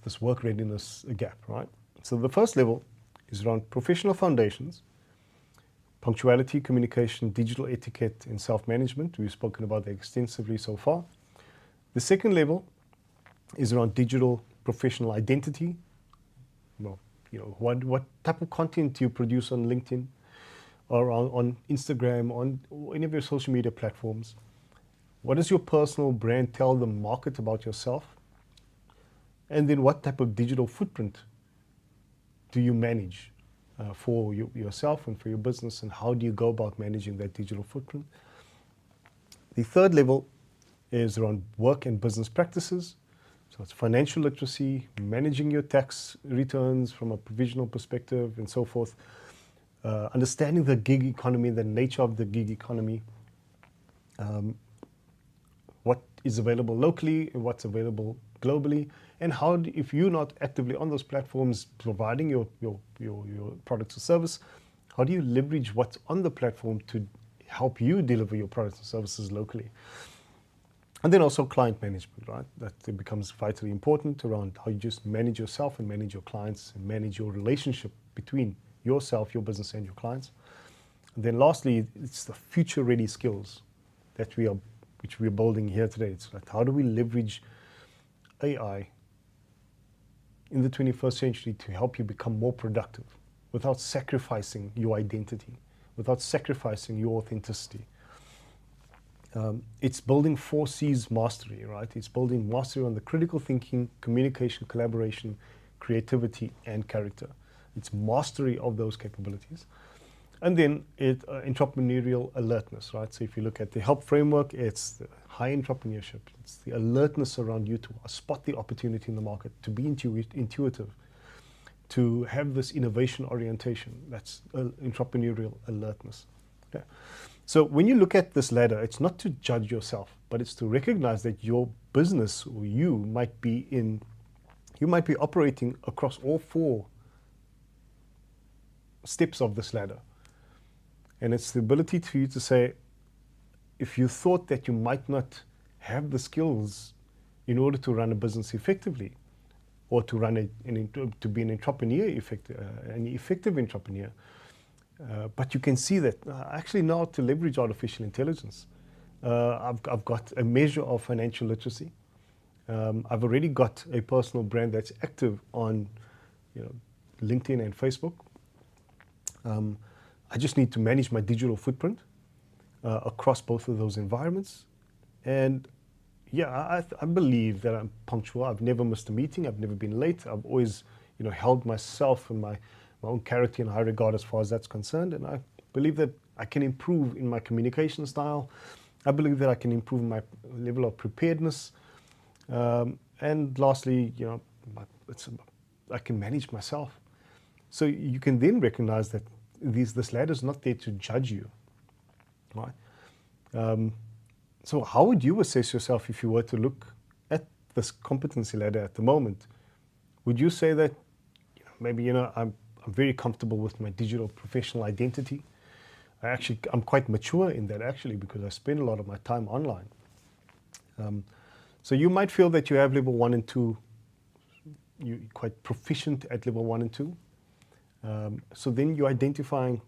this work readiness gap, right? So the first level is around professional foundations, punctuality, communication, digital etiquette, and self-management. We've spoken about that extensively so far. The second level is around digital professional identity. Well, what type of content do you produce on LinkedIn or on Instagram, on any of your social media platforms? What does your personal brand tell the market about yourself? And then what type of digital footprint do you manage for yourself and for your business, and how do you go about managing that digital footprint? The third level is around work and business practices. So it's financial literacy, managing your tax returns from a provisional perspective and so forth, understanding the gig economy, the nature of the gig economy, what is available locally and what's available globally, and how, if you're not actively on those platforms providing your products or service, how do you leverage what's on the platform to help you deliver your products and services locally? And then also client management, right? That becomes vitally important around how you just manage yourself and manage your clients and manage your relationship between yourself, your business, and your clients. And then lastly, it's the future-ready skills that which we are building here today. It's like, how do we leverage AI in the 21st century to help you become more productive without sacrificing your identity, without sacrificing your authenticity? It's building 4 C's mastery, right? It's building mastery on the critical thinking, communication, collaboration, creativity, and character. It's mastery of those capabilities. And then entrepreneurial alertness, right? So if you look at the help framework, it's the high entrepreneurship. It's the alertness around you to spot the opportunity in the market, to be intuitive, to have this innovation orientation. That's entrepreneurial alertness. Okay. So when you look at this ladder, it's not to judge yourself, but it's to recognize that your business or you might be operating across all 4 steps of this ladder. And it's the ability for you to say, if you thought that you might not have the skills in order to run a business effectively, or to run to be an entrepreneur, an effective entrepreneur, but you can see that actually now to leverage artificial intelligence, I've got a measure of financial literacy. I've already got a personal brand that's active on LinkedIn and Facebook. I just need to manage my digital footprint across both of those environments. And yeah, I believe that I'm punctual. I've never missed a meeting. I've never been late. I've always held myself and my own character in high regard as far as that's concerned. And I believe that I can improve in my communication style. I believe that I can improve my level of preparedness. And lastly, I can manage myself. So you can then recognize that this ladder is not there to judge you, right? So how would you assess yourself if you were to look at this competency ladder at the moment, would you say that maybe I'm very comfortable with my digital professional identity? I'm quite mature in that actually, because I spend a lot of my time online. So you might feel that you have level 1 and 2, you're quite proficient at level 1 and 2. So then you're identifying,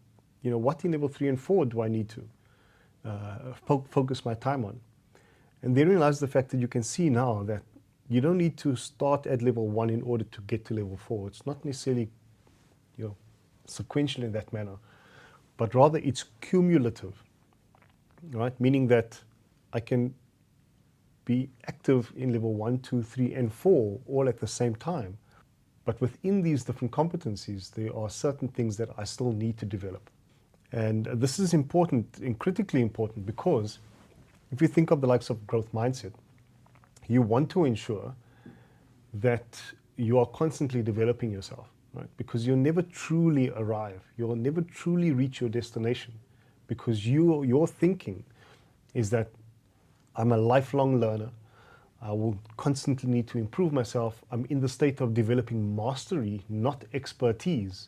what in level 3 and 4 do I need to focus my time on? And then realize the fact that you can see now that you don't need to start at level 1 in order to get to level 4. It's not necessarily sequential in that manner, but rather it's cumulative, right? Meaning that I can be active in level 1, 2, 3, and 4 all at the same time. But within these different competencies, there are certain things that I still need to develop. And this is important and critically important, because if you think of the likes of growth mindset, you want to ensure that you are constantly developing yourself, right? Because you'll never truly arrive. You'll never truly reach your destination, because your thinking is that I'm a lifelong learner. I will constantly need to improve myself. I'm in the state of developing mastery, not expertise.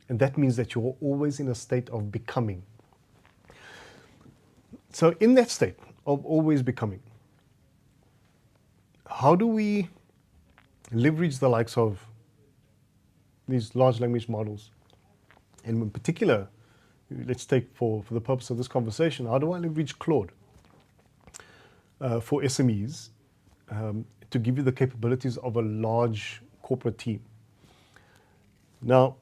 And that means that you're always in a state of becoming. So in that state of always becoming, how do we leverage the likes of these large language models? And in particular, let's take for the purpose of this conversation, how do I leverage Claude for SMEs to give you the capabilities of a large corporate team? Now,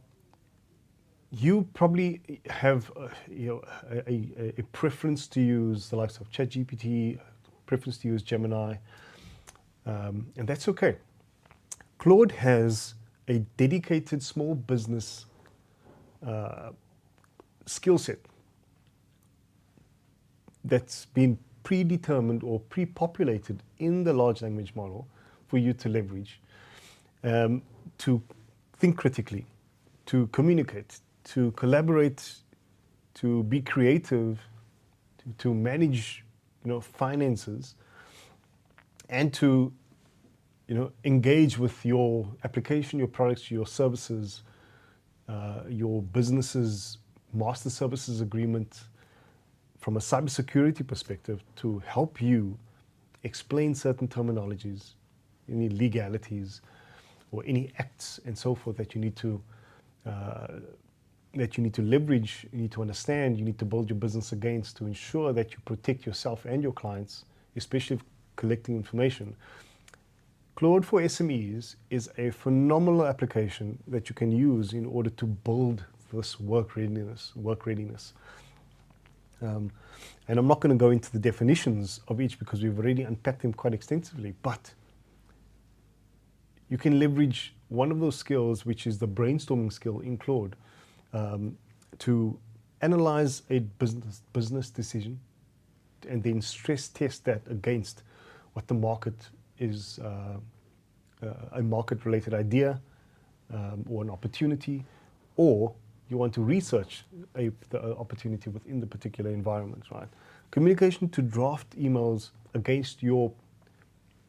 you probably have a preference to use the likes of ChatGPT, preference to use Gemini, and that's okay. Claude has a dedicated small business skill set that's been predetermined or pre-populated in the large language model for you to leverage, to think critically, to communicate, to collaborate, to be creative, to manage, finances, and to, engage with your application, your products, your services, your business's master services agreement from a cybersecurity perspective to help you explain certain terminologies, any legalities, or any acts and so forth that you need to leverage, you need to understand, you need to build your business against to ensure that you protect yourself and your clients, especially collecting information. Claude for SMEs is a phenomenal application that you can use in order to build this work readiness. And I'm not going to go into the definitions of each because we've already unpacked them quite extensively, but you can leverage one of those skills, which is the brainstorming skill in Claude, to analyze a business decision and then stress test that against what the market is, a market-related idea or an opportunity, or you want to research the opportunity within the particular environment, right? Communication to draft emails against your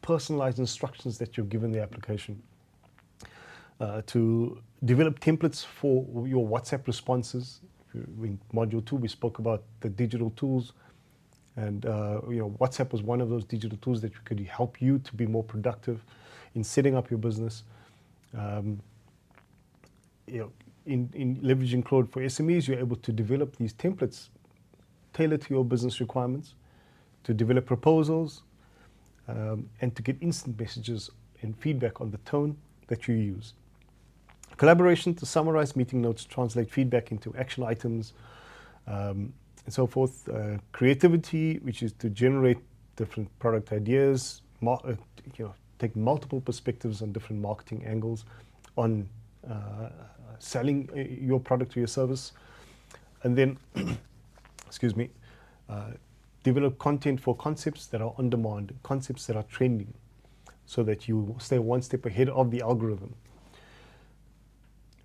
personalized instructions that you're given the application. To develop templates for your WhatsApp responses. In Module 2, we spoke about the digital tools. And WhatsApp was one of those digital tools that could help you to be more productive in setting up your business. In leveraging Claude for SMEs, you're able to develop these templates tailored to your business requirements, to develop proposals, and to get instant messages and feedback on the tone that you use. Collaboration to summarize meeting notes, translate feedback into action items, and so forth. Creativity, which is to generate different product ideas, take multiple perspectives on different marketing angles, on selling your product or your service, and then, develop content for concepts that are on demand, concepts that are trending, so that you stay one step ahead of the algorithm.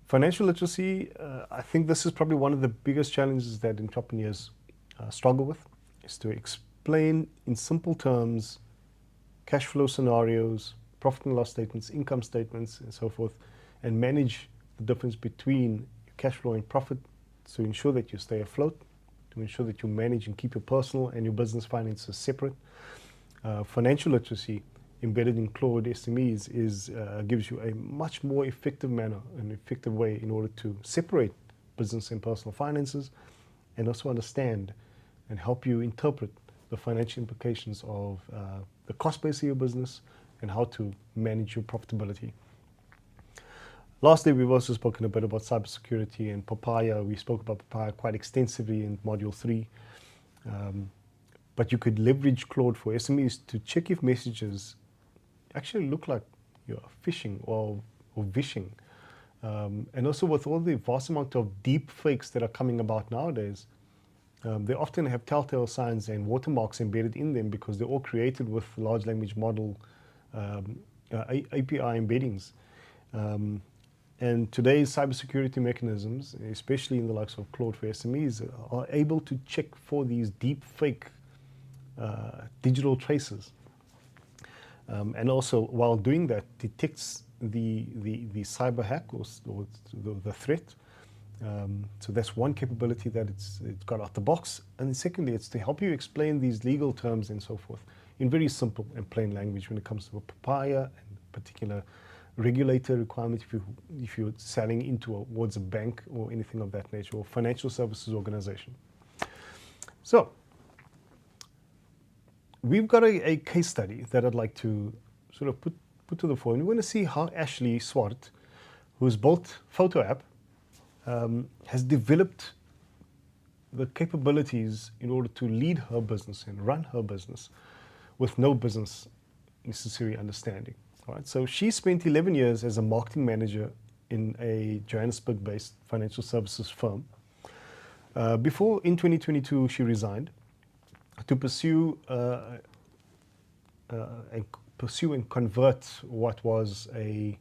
Financial literacy, I think this is probably one of the biggest challenges that entrepreneurs struggle with, is to explain in simple terms cash flow scenarios, profit and loss statements, income statements, and so forth, and manage the difference between cash flow and profit to ensure that you stay afloat, to ensure that you manage and keep your personal and your business finances separate. Financial literacy embedded in Claude SMEs gives you a much more effective manner, an effective way in order to separate business and personal finances, and also understand and help you interpret the financial implications of the cost base of your business and how to manage your profitability. Lastly, we've also spoken a bit about cybersecurity and Papaya. We spoke about Papaya quite extensively in Module 3. But you could leverage Claude for SMEs to check if messages actually look like you're phishing or vishing. And also with all the vast amount of deep fakes that are coming about nowadays, they often have telltale signs and watermarks embedded in them because they're all created with large language model API embeddings. And today's cybersecurity mechanisms, especially in the likes of Claude for SMEs, are able to check for these deep fake digital traces. And also, while doing that, detects the cyber hack or the threat. So that's one capability that it's got out the box. And secondly, it's to help you explain these legal terms and so forth in very simple and plain language when it comes to a Papaya and particular regulator requirement if you're selling towards a bank or anything of that nature, or financial services organization. So we've got a case study that I'd like to sort of put to the fore. And we're going to see how Ashley Swart, who's built Photo App, has developed the capabilities in order to lead her business and run her business with no business necessary understanding. All right, so she spent 11 years as a marketing manager in a Johannesburg-based financial services firm. Before, in 2022, she resigned to pursue and convert what was a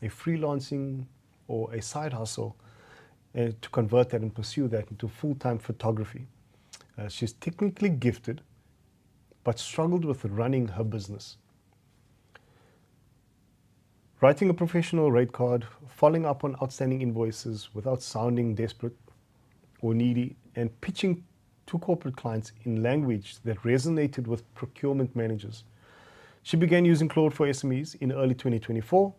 freelancing or a side hustle, to convert that and pursue that into full-time photography. She's technically gifted, but struggled with running her business. Writing a professional rate card, following up on outstanding invoices without sounding desperate or needy, and pitching to corporate clients in language that resonated with procurement managers. She began using Claude for SMEs in early 2024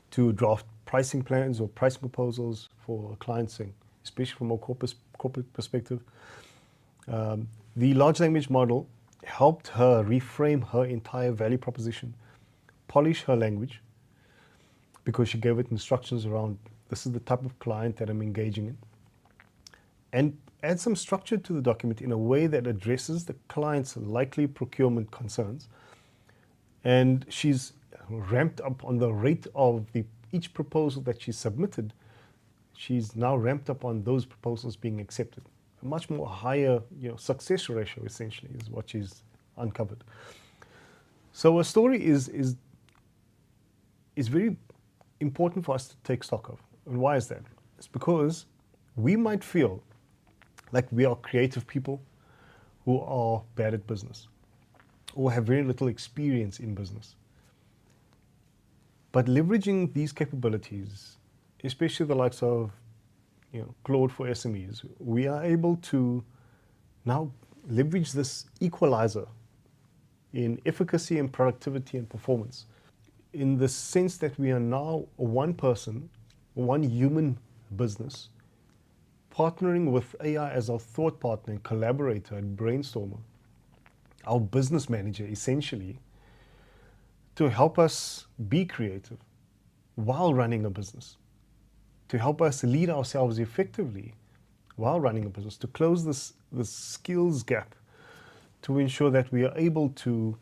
to draft pricing plans or pricing proposals for clients, especially from a corporate perspective. The large language model helped her reframe her entire value proposition, polish her language, because she gave it instructions around, this is the type of client that I'm engaging in, and add some structure to the document in a way that addresses the client's likely procurement concerns. And she's ramped up on the rate of each proposal that she submitted. She's now ramped up on those proposals being accepted. A much more higher success ratio, essentially, is what she's uncovered. So a story is very important for us to take stock of. And why is that? It's because we might feel like we are creative people who are bad at business or have very little experience in business. But leveraging these capabilities, especially the likes of Claude for SMEs, we are able to now leverage this equalizer in efficacy and productivity and performance, in the sense that we are now one person, one human business, partnering with AI as our thought partner and collaborator and brainstormer, our business manager essentially, to help us be creative while running a business, to help us lead ourselves effectively while running a business, to close this skills gap, to ensure that we are able to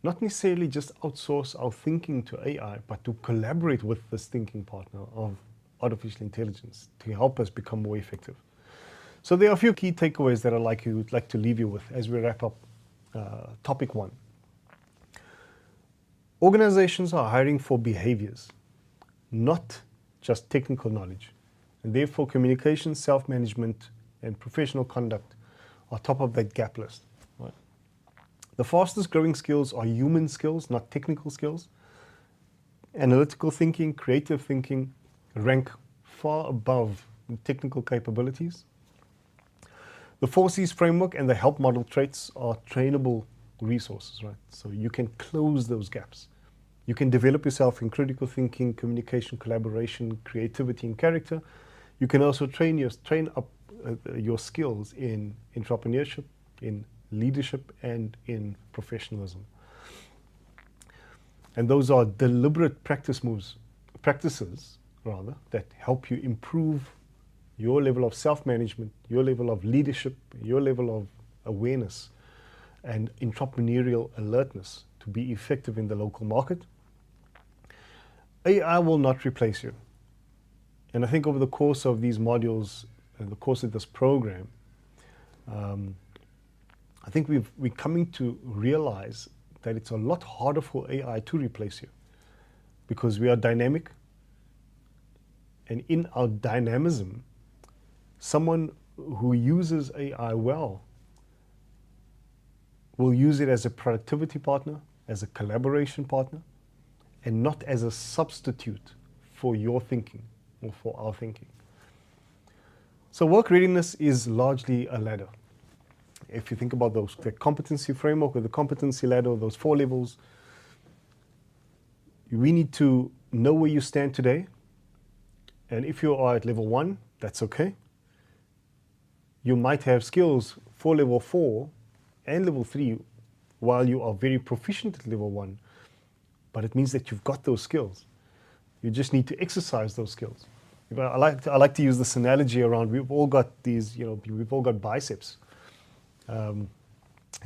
not necessarily just outsource our thinking to AI, but to collaborate with this thinking partner of artificial intelligence to help us become more effective. So there are a few key takeaways that I'd like to leave you with as we wrap up topic 1. Organizations are hiring for behaviors, not just technical knowledge. And therefore, communication, self-management, and professional conduct are top of that gap list. Right? The fastest growing skills are human skills, not technical skills. Analytical thinking, creative thinking rank far above technical capabilities. The 4Cs framework and the help model traits are trainable resources, right? So you can close those gaps. You can develop yourself in critical thinking, communication, collaboration, creativity, and character. You can also train up your skills in entrepreneurship, in leadership, and in professionalism. And those are deliberate practices that help you improve your level of self-management, your level of leadership, your level of awareness and entrepreneurial alertness to be effective in the local market. AI will not replace you. And I think over the course of these modules and the course of this program, I think we're coming to realize that it's a lot harder for AI to replace you because we are dynamic. And in our dynamism, someone who uses AI well will use it as a productivity partner, as a collaboration partner, and not as a substitute for your thinking or for our thinking. So work readiness is largely a ladder. If you think about the competency framework or the competency ladder, those 4 levels, we need to know where you stand today. And if you are at level 1, that's okay. You might have skills for level 4 and level 3 while you are very proficient at level 1, but it means that you've got those skills. You just need to exercise those skills. I like to use this analogy around, we've all got these, we've all got biceps. In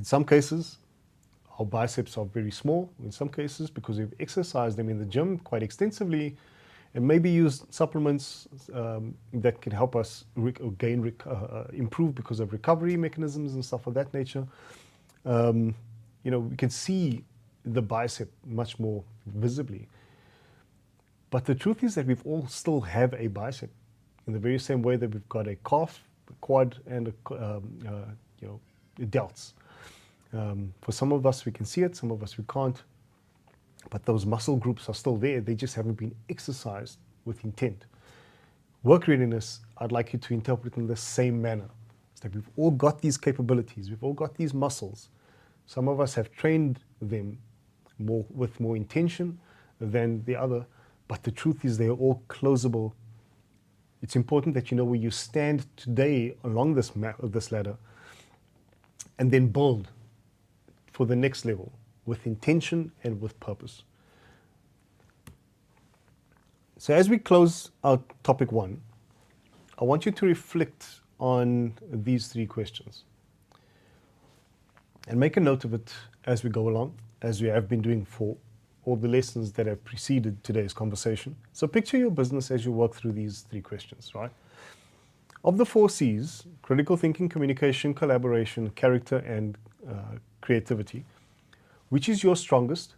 some cases, our biceps are very small. In some cases, because we've exercised them in the gym quite extensively, and maybe used supplements that can help us improve because of recovery mechanisms and stuff of that nature. We can see the bicep much more visibly. But the truth is that we've all still have a bicep in the very same way that we've got a calf, a quad, and delts. For some of us, we can see it, some of us we can't. But those muscle groups are still there. They just haven't been exercised with intent. Work readiness, I'd like you to interpret in the same manner. It's that we've all got these capabilities. We've all got these muscles. Some of us have trained them with more intention than the other. But the truth is they're all closable. It's important that you know where you stand today along this ladder, and then build for the next level with intention and with purpose. So as we close out topic 1, I want you to reflect on these 3 questions and make a note of it as we go along, as we have been doing for all the lessons that have preceded today's conversation. So picture your business as you work through these 3 questions, right? Of the 4 C's, critical thinking, communication, collaboration, character, and creativity, which is your strongest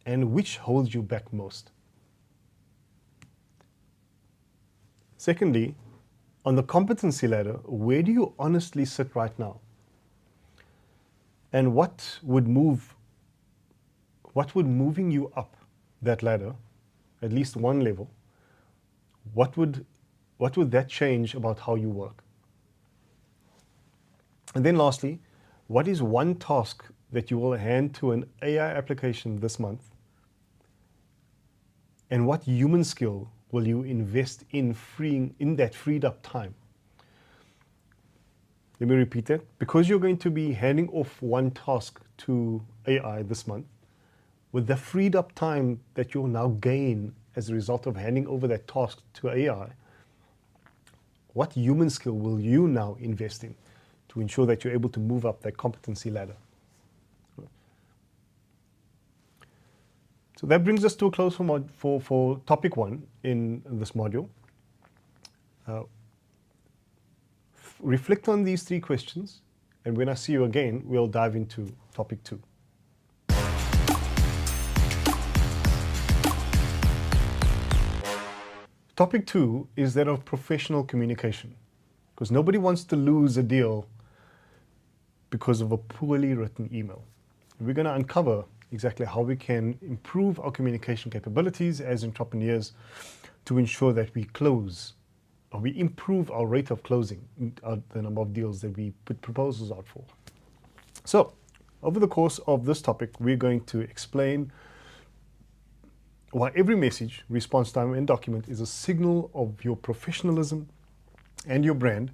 and which holds you back most? Secondly, on the competency ladder, where do you honestly sit right now? And what would moving you up that ladder, at least one level, what would that change about how you work? And then lastly, what is one task that you will hand to an AI application this month? And what human skill will you invest in that freed up time? Let me repeat that. Because you're going to be handing off one task to AI this month, with the freed up time that you'll now gain as a result of handing over that task to AI, what human skill will you now invest in to ensure that you're able to move up that competency ladder? So that brings us to a close for topic 1 in this module. Reflect on these 3 questions, and when I see you again, we'll dive into topic 2. Topic 2 is that of professional communication, because nobody wants to lose a deal because of a poorly written email. We're going to uncover exactly how we can improve our communication capabilities as entrepreneurs to ensure that we close, or we improve our rate of closing the number of deals that we put proposals out for. So, over the course of this topic, we're going to explain why every message, response time, and document is a signal of your professionalism and your brand.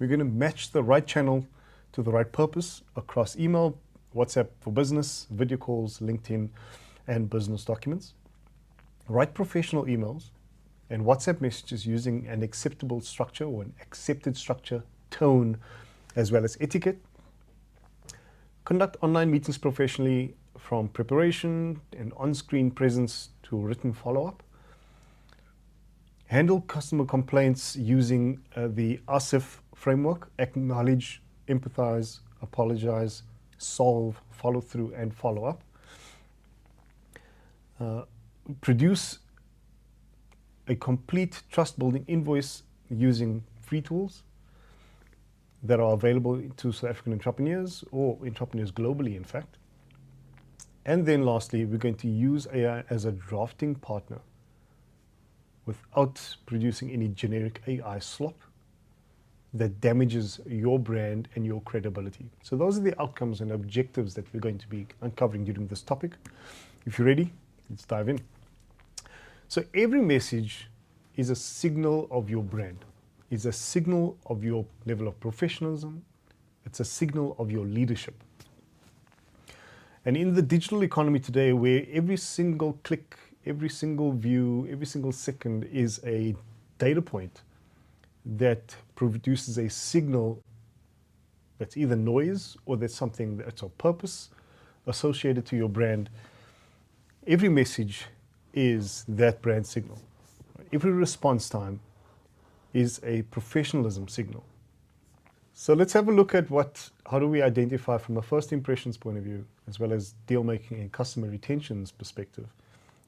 We're going to match the right channel to the right purpose across email, WhatsApp for business, video calls, LinkedIn, and business documents. Write professional emails and WhatsApp messages using an acceptable structure or an accepted structure, tone, as well as etiquette. Conduct online meetings professionally, from preparation and on-screen presence to written follow-up. Handle customer complaints using the ASIF framework: acknowledge, empathize, apologize, solve, follow through, and follow up. Produce a complete trust building invoice using free tools that are available to South African entrepreneurs or entrepreneurs globally, in fact. And then lastly, we're going to use AI as a drafting partner without producing any generic AI slop that damages your brand and your credibility. So those are the outcomes and objectives that we're going to be uncovering during this topic. If you're ready, let's dive in. So every message is a signal of your brand. It's a signal of your level of professionalism. It's a signal of your leadership. And in the digital economy today, where every single click, every single view, every single second is a data point that produces a signal that's either noise or there's something that's of purpose associated to your brand, every message is that brand signal. Every response time is a professionalism signal. So let's have a look at how do we identify from a first impressions point of view, as well as deal making and customer retentions perspective.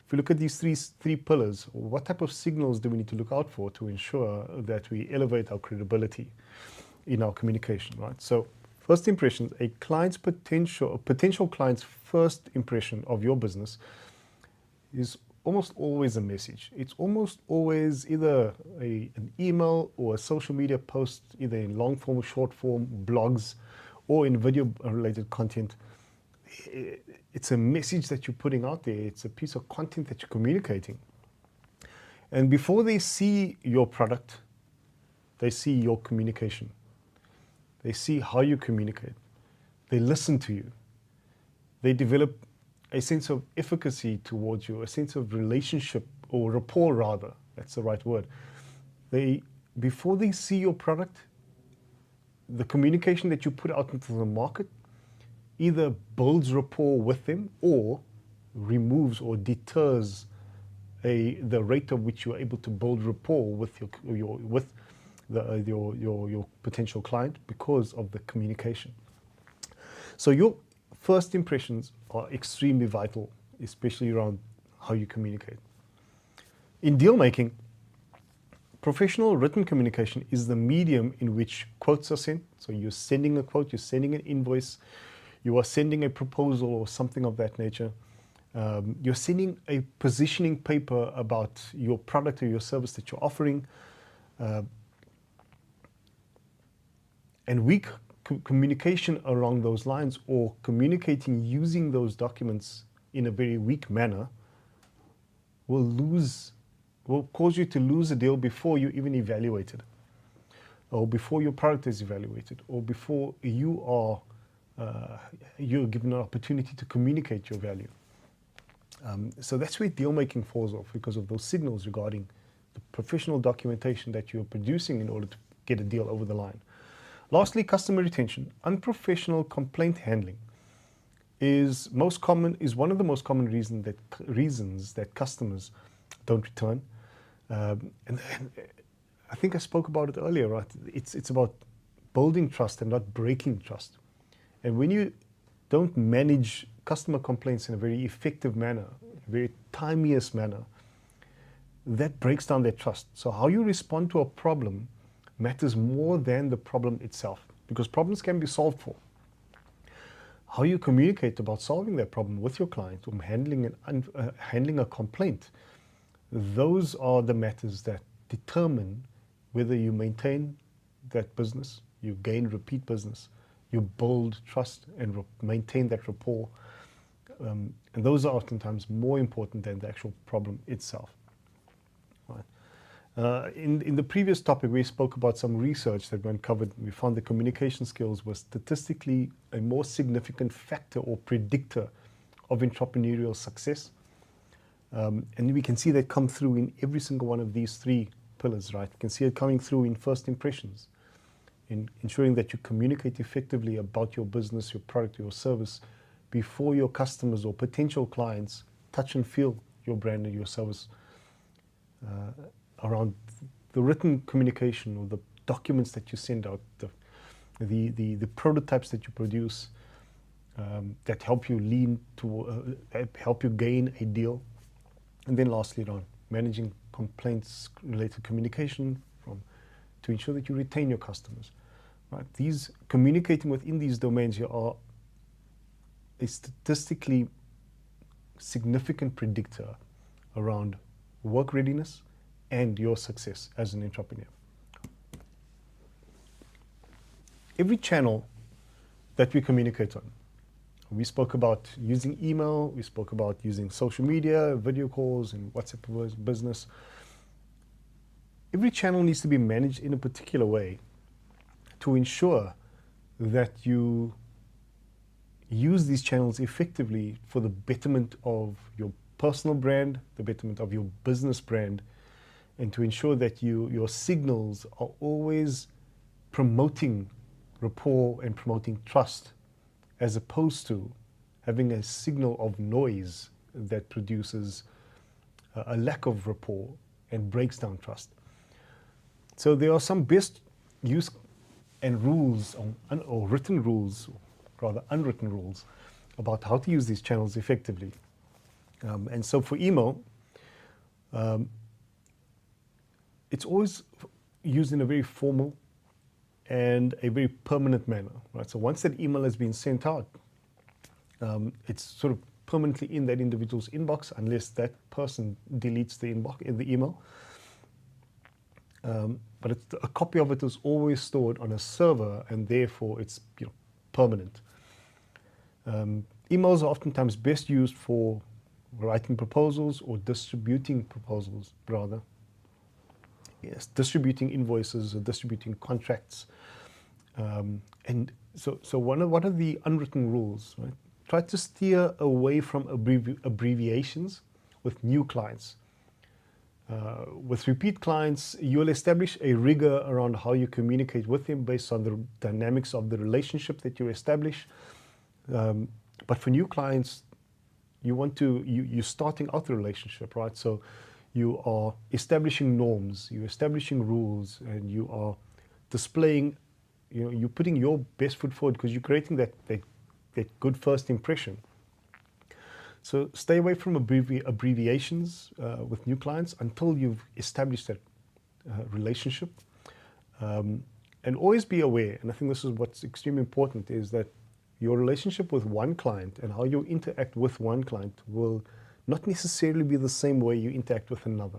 If we look at these three pillars, what type of signals do we need to look out for to ensure that we elevate our credibility in our communication, right? So first impressions, a potential client's first impression of your business is almost always a message. It's almost always either an email or a social media post, either in long form or short form, blogs, or in video related content. It's a message that you're putting out there. It's a piece of content that you're communicating. And before they see your product, they see your communication. They see how you communicate. They listen to you. They develop a sense of efficacy towards you, a sense of relationship, or rapport rather, that's the right word. Before they see your product, the communication that you put out into the market either builds rapport with them or removes or deters the rate of which you're able to build rapport with your potential client because of the communication. So your first impressions are extremely vital, especially around how you communicate. In deal making, professional written communication is the medium in which quotes are sent. So you're sending a quote, you're sending an invoice, you are sending a proposal or something of that nature. You're sending a positioning paper about your product or your service that you're offering. And weak communication along those lines, or communicating using those documents in a very weak manner, will cause you to lose a deal before you even evaluate it, or before your product is evaluated, or before you're given an opportunity to communicate your value. So that's where deal making falls off, because of those signals regarding the professional documentation that you're producing in order to get a deal over the line. Lastly, customer retention. Unprofessional complaint handling is one of the most common reasons that customers don't return. And I think I spoke about it earlier, right? It's about building trust and not breaking trust. And when you don't manage customer complaints in a very effective manner, a very timeous manner, that breaks down their trust. So how you respond to a problem matters more than the problem itself. because problems can be solved for. How you communicate about solving that problem with your client or handling a complaint, those are the matters that determine whether you maintain that business, you gain repeat business, you build trust and maintain that rapport. And those are oftentimes more important than the actual problem itself. Right. In the previous topic, we spoke about some research that we uncovered. We found that communication skills were statistically a more significant factor or predictor of entrepreneurial success. And we can see that come through in every single one of these three pillars, right? You can see it coming through in first impressions, in ensuring that you communicate effectively about your business, your product, your service before your customers or potential clients touch and feel your brand and your service. Around the written communication or the documents that you send out, the prototypes that you produce that help you help you gain a deal. And then lastly, on managing complaints-related communication to ensure that you retain your customers. Right? These communicating within these domains here are a statistically significant predictor around work readiness and your success as an entrepreneur. Every channel that we communicate on, we spoke about using email, we spoke about using social media, video calls, and WhatsApp business. Every channel needs to be managed in a particular way to ensure that you use these channels effectively for the betterment of your personal brand, the betterment of your business brand, and to ensure that your signals are always promoting rapport and promoting trust, as opposed to having a signal of noise that produces a lack of rapport and breaks down trust. So there are some best use and rules, or written rules, or rather unwritten rules, about how to use these channels effectively. And so for email, it's always used in a very formal and a very permanent manner, right? So once that email has been sent out, it's sort of permanently in that individual's inbox unless that person deletes the email. But a copy of it is always stored on a server, and therefore it's permanent. Emails are oftentimes best used for writing proposals or distributing proposals, rather. Yes, distributing invoices or distributing contracts. And so one of the unwritten rules, right? Try to steer away from abbreviations with new clients. With repeat clients, you'll establish a rigor around how you communicate with them based on the dynamics of the relationship that you establish. But for new clients, you're starting out the relationship, right? So you are establishing norms, you're establishing rules, and you are displaying, you're putting your best foot forward because you're creating that good first impression. So stay away from abbreviations with new clients until you've established that relationship. And always be aware, and I think this is what's extremely important, is that your relationship with one client and how you interact with one client will not necessarily be the same way you interact with another.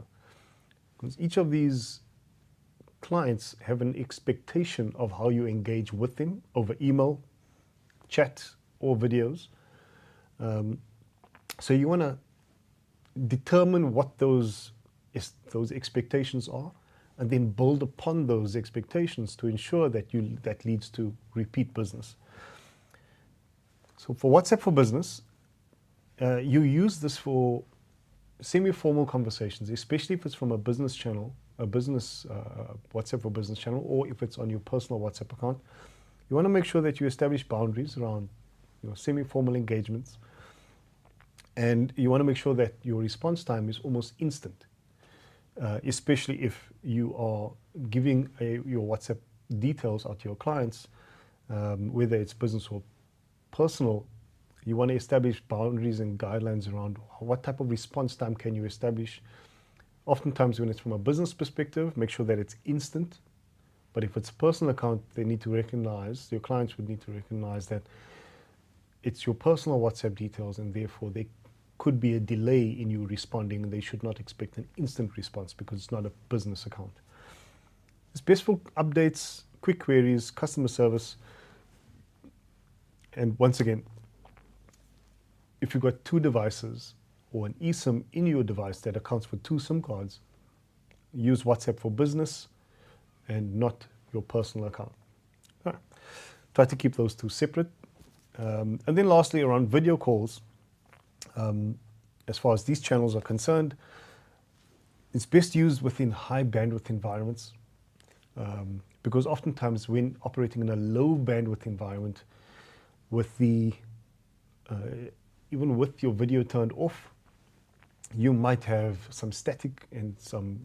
Because each of these clients have an expectation of how you engage with them over email, chat, or videos. So you want to determine what those expectations are, and then build upon those expectations to ensure that that leads to repeat business. So for WhatsApp for Business, you use this for semi-formal conversations, especially if it's from a business channel, a business WhatsApp for Business channel, or if it's on your personal WhatsApp account. You want to make sure that you establish boundaries around semi-formal engagements, and you want to make sure that your response time is almost instant, especially if you are giving your WhatsApp details out to your clients, whether it's business or personal. You want to establish boundaries and guidelines around what type of response time can you establish. Oftentimes when it's from a business perspective, make sure that it's instant. But if it's a personal account, they need to recognize, your clients would need to recognize that it's your personal WhatsApp details, and therefore there could be a delay in you responding, and they should not expect an instant response because it's not a business account. It's best for updates, quick queries, customer service. And once again, if you've got two devices or an eSIM in your device that accounts for two SIM cards, use WhatsApp for business and not your personal account. Try to keep those two separate. And then lastly, around video calls, as far as these channels are concerned, it's best used within high bandwidth environments, because oftentimes when operating in a low bandwidth environment, with the even with your video turned off, you might have some static and some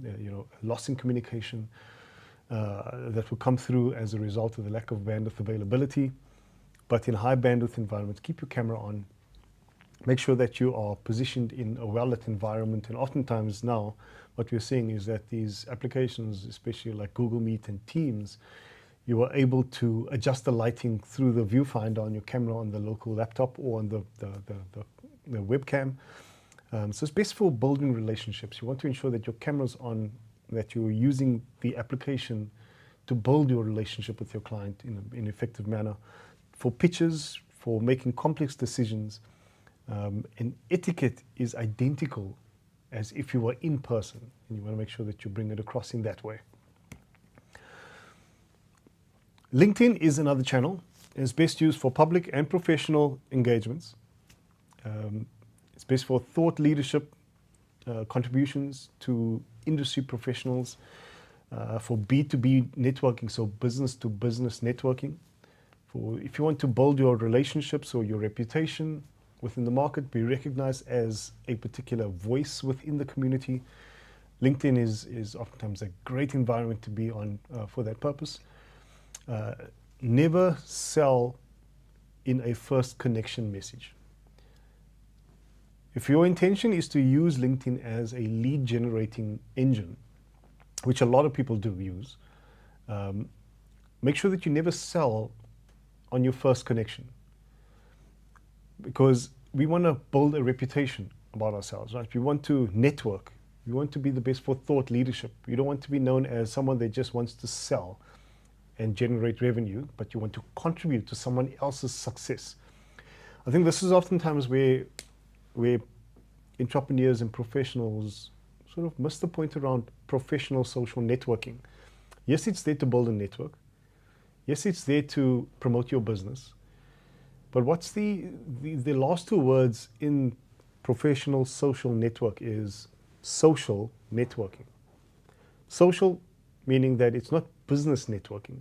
loss in communication that will come through as a result of the lack of bandwidth availability. But in high bandwidth environments, keep your camera on. Make sure that you are positioned in a well-lit environment. And oftentimes now, what we're seeing is that these applications, especially like Google Meet and Teams, you are able to adjust the lighting through the viewfinder on your camera on the local laptop or on the webcam. So it's best for building relationships. You want to ensure that your camera's on, that you're using the application to build your relationship with your client in an effective manner. For pitches, for making complex decisions, and etiquette is identical as if you were in person, and you want to make sure that you bring it across in that way. LinkedIn is another channel. It's best used for public and professional engagements. It's best for thought leadership, contributions to industry professionals, for B2B networking, so business to business networking. For if you want to build your relationships or your reputation within the market, be recognized as a particular voice within the community, LinkedIn is oftentimes a great environment to be on for that purpose. Never sell in a first connection message. If your intention is to use LinkedIn as a lead generating engine, which a lot of people do use, make sure that you never sell on your first connection, because we want to build a reputation about ourselves, right? We want to network. We want to be the best for thought leadership. You don't want to be known as someone that just wants to sell and generate revenue, but you want to contribute to someone else's success. I think this is oftentimes where entrepreneurs and professionals sort of miss the point around professional social networking. Yes, it's there to build a network. Yes, it's there to promote your business. But what's the last two words in professional social network is social networking. Social meaning that it's not business networking.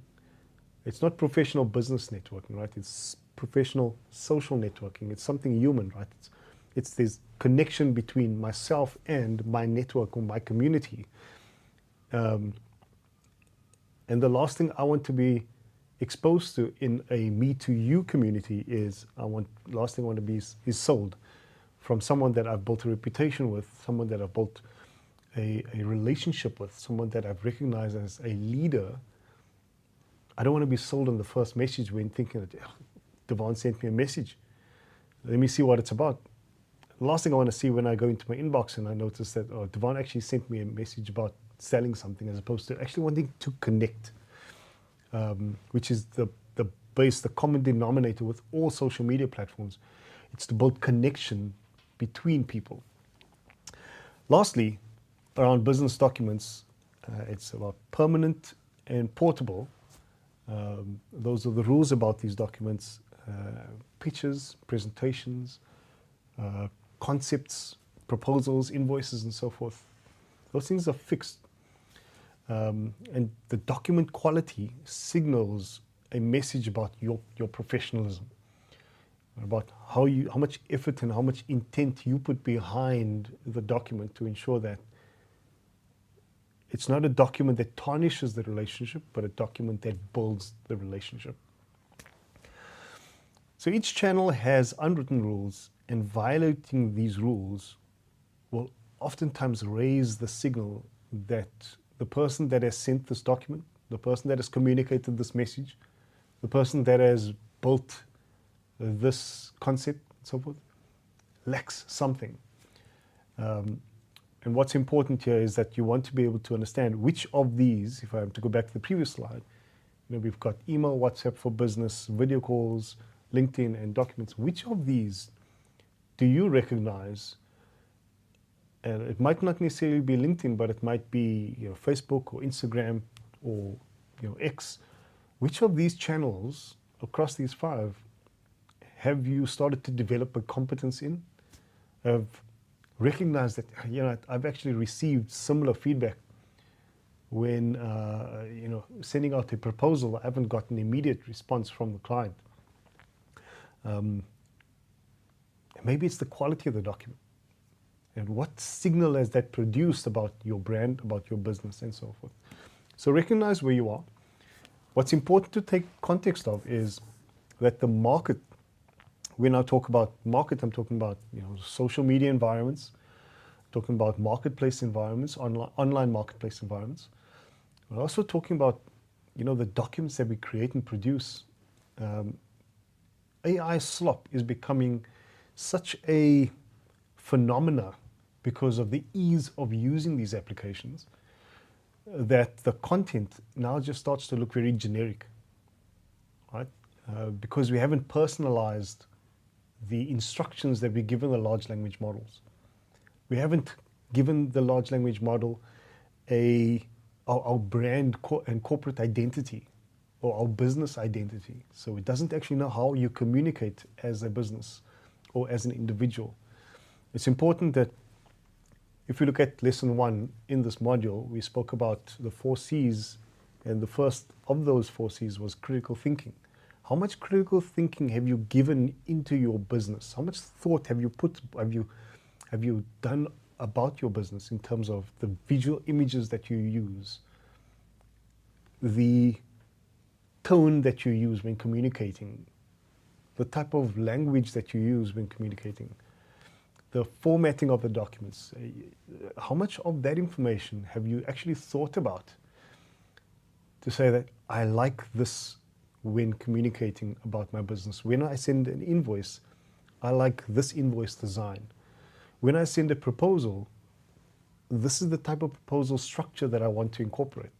It's not professional business networking, right? It's professional social networking. It's something human, right? It's this connection between myself and my network or my community. And the last thing I want to be exposed to in a me to you community is last thing I want to be is sold from someone that I've built a reputation with, someone that I've built a relationship with, someone that I've recognized as a leader. I don't want to be sold on the first message when thinking that Devon sent me a message. Let me see what it's about. The last thing I want to see when I go into my inbox and I notice that Devon actually sent me a message about selling something, as opposed to actually wanting to connect, which is the base, the common denominator with all social media platforms. It's to build connection between people. Lastly, around business documents, it's about permanent and portable. Those are the rules about these documents: pitches, presentations, concepts, proposals, invoices, and so forth. Those things are fixed. And the document quality signals a message about your professionalism, about how much effort and how much intent you put behind the document to ensure that it's not a document that tarnishes the relationship, but a document that builds the relationship. So each channel has unwritten rules, and violating these rules will oftentimes raise the signal that the person that has sent this document, the person that has communicated this message, the person that has built this concept and so forth, lacks something. And what's important here is that you want to be able to understand which of these, if I am to go back to the previous slide, we've got email, WhatsApp for business, video calls, LinkedIn, and documents. Which of these do you recognize? And it might not necessarily be LinkedIn, but it might be Facebook or Instagram or X. Which of these channels across these 5 have you started to develop a competence in? Have recognized that I've actually received similar feedback when sending out a proposal. I haven't got an immediate response from the client. Maybe it's the quality of the document. And what signal has that produced about your brand, about your business, and so forth. So recognize where you are. What's important to take context of is that the market, when I talk about market, I'm talking about social media environments, talking about marketplace environments, online marketplace environments. We're also talking about the documents that we create and produce. AI slop is becoming such a phenomena because of the ease of using these applications that the content now just starts to look very generic, right? Because we haven't personalized the instructions that we give in the large language models. We haven't given the large language model our brand and corporate identity or our business identity. So it doesn't actually know how you communicate as a business or as an individual. It's important that if you look at lesson 1 in this module, we spoke about the 4 C's, and the first of those 4 C's was critical thinking. How much critical thinking have you given into your business? How much thought have you done about your business in terms of the visual images that you use, the tone that you use when communicating, the type of language that you use when communicating, the formatting of the documents? How much of that information have you actually thought about to say that I like this when communicating about my business? When I send an invoice, I like this invoice design. When I send a proposal, this is the type of proposal structure that I want to incorporate.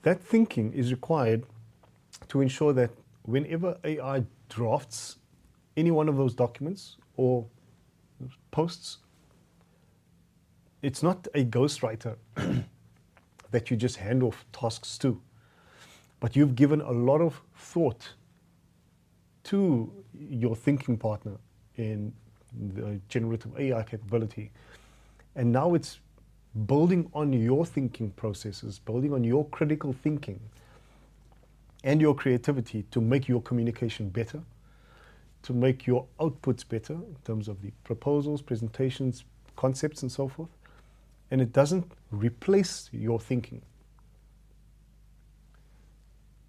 That thinking is required to ensure that whenever AI drafts any one of those documents or posts, it's not a ghostwriter that you just hand off tasks to, but you've given a lot of thought to your thinking partner in the generative AI capability. And now it's building on your thinking processes, building on your critical thinking and your creativity to make your communication better, to make your outputs better in terms of the proposals, presentations, concepts, and so forth. And it doesn't replace your thinking,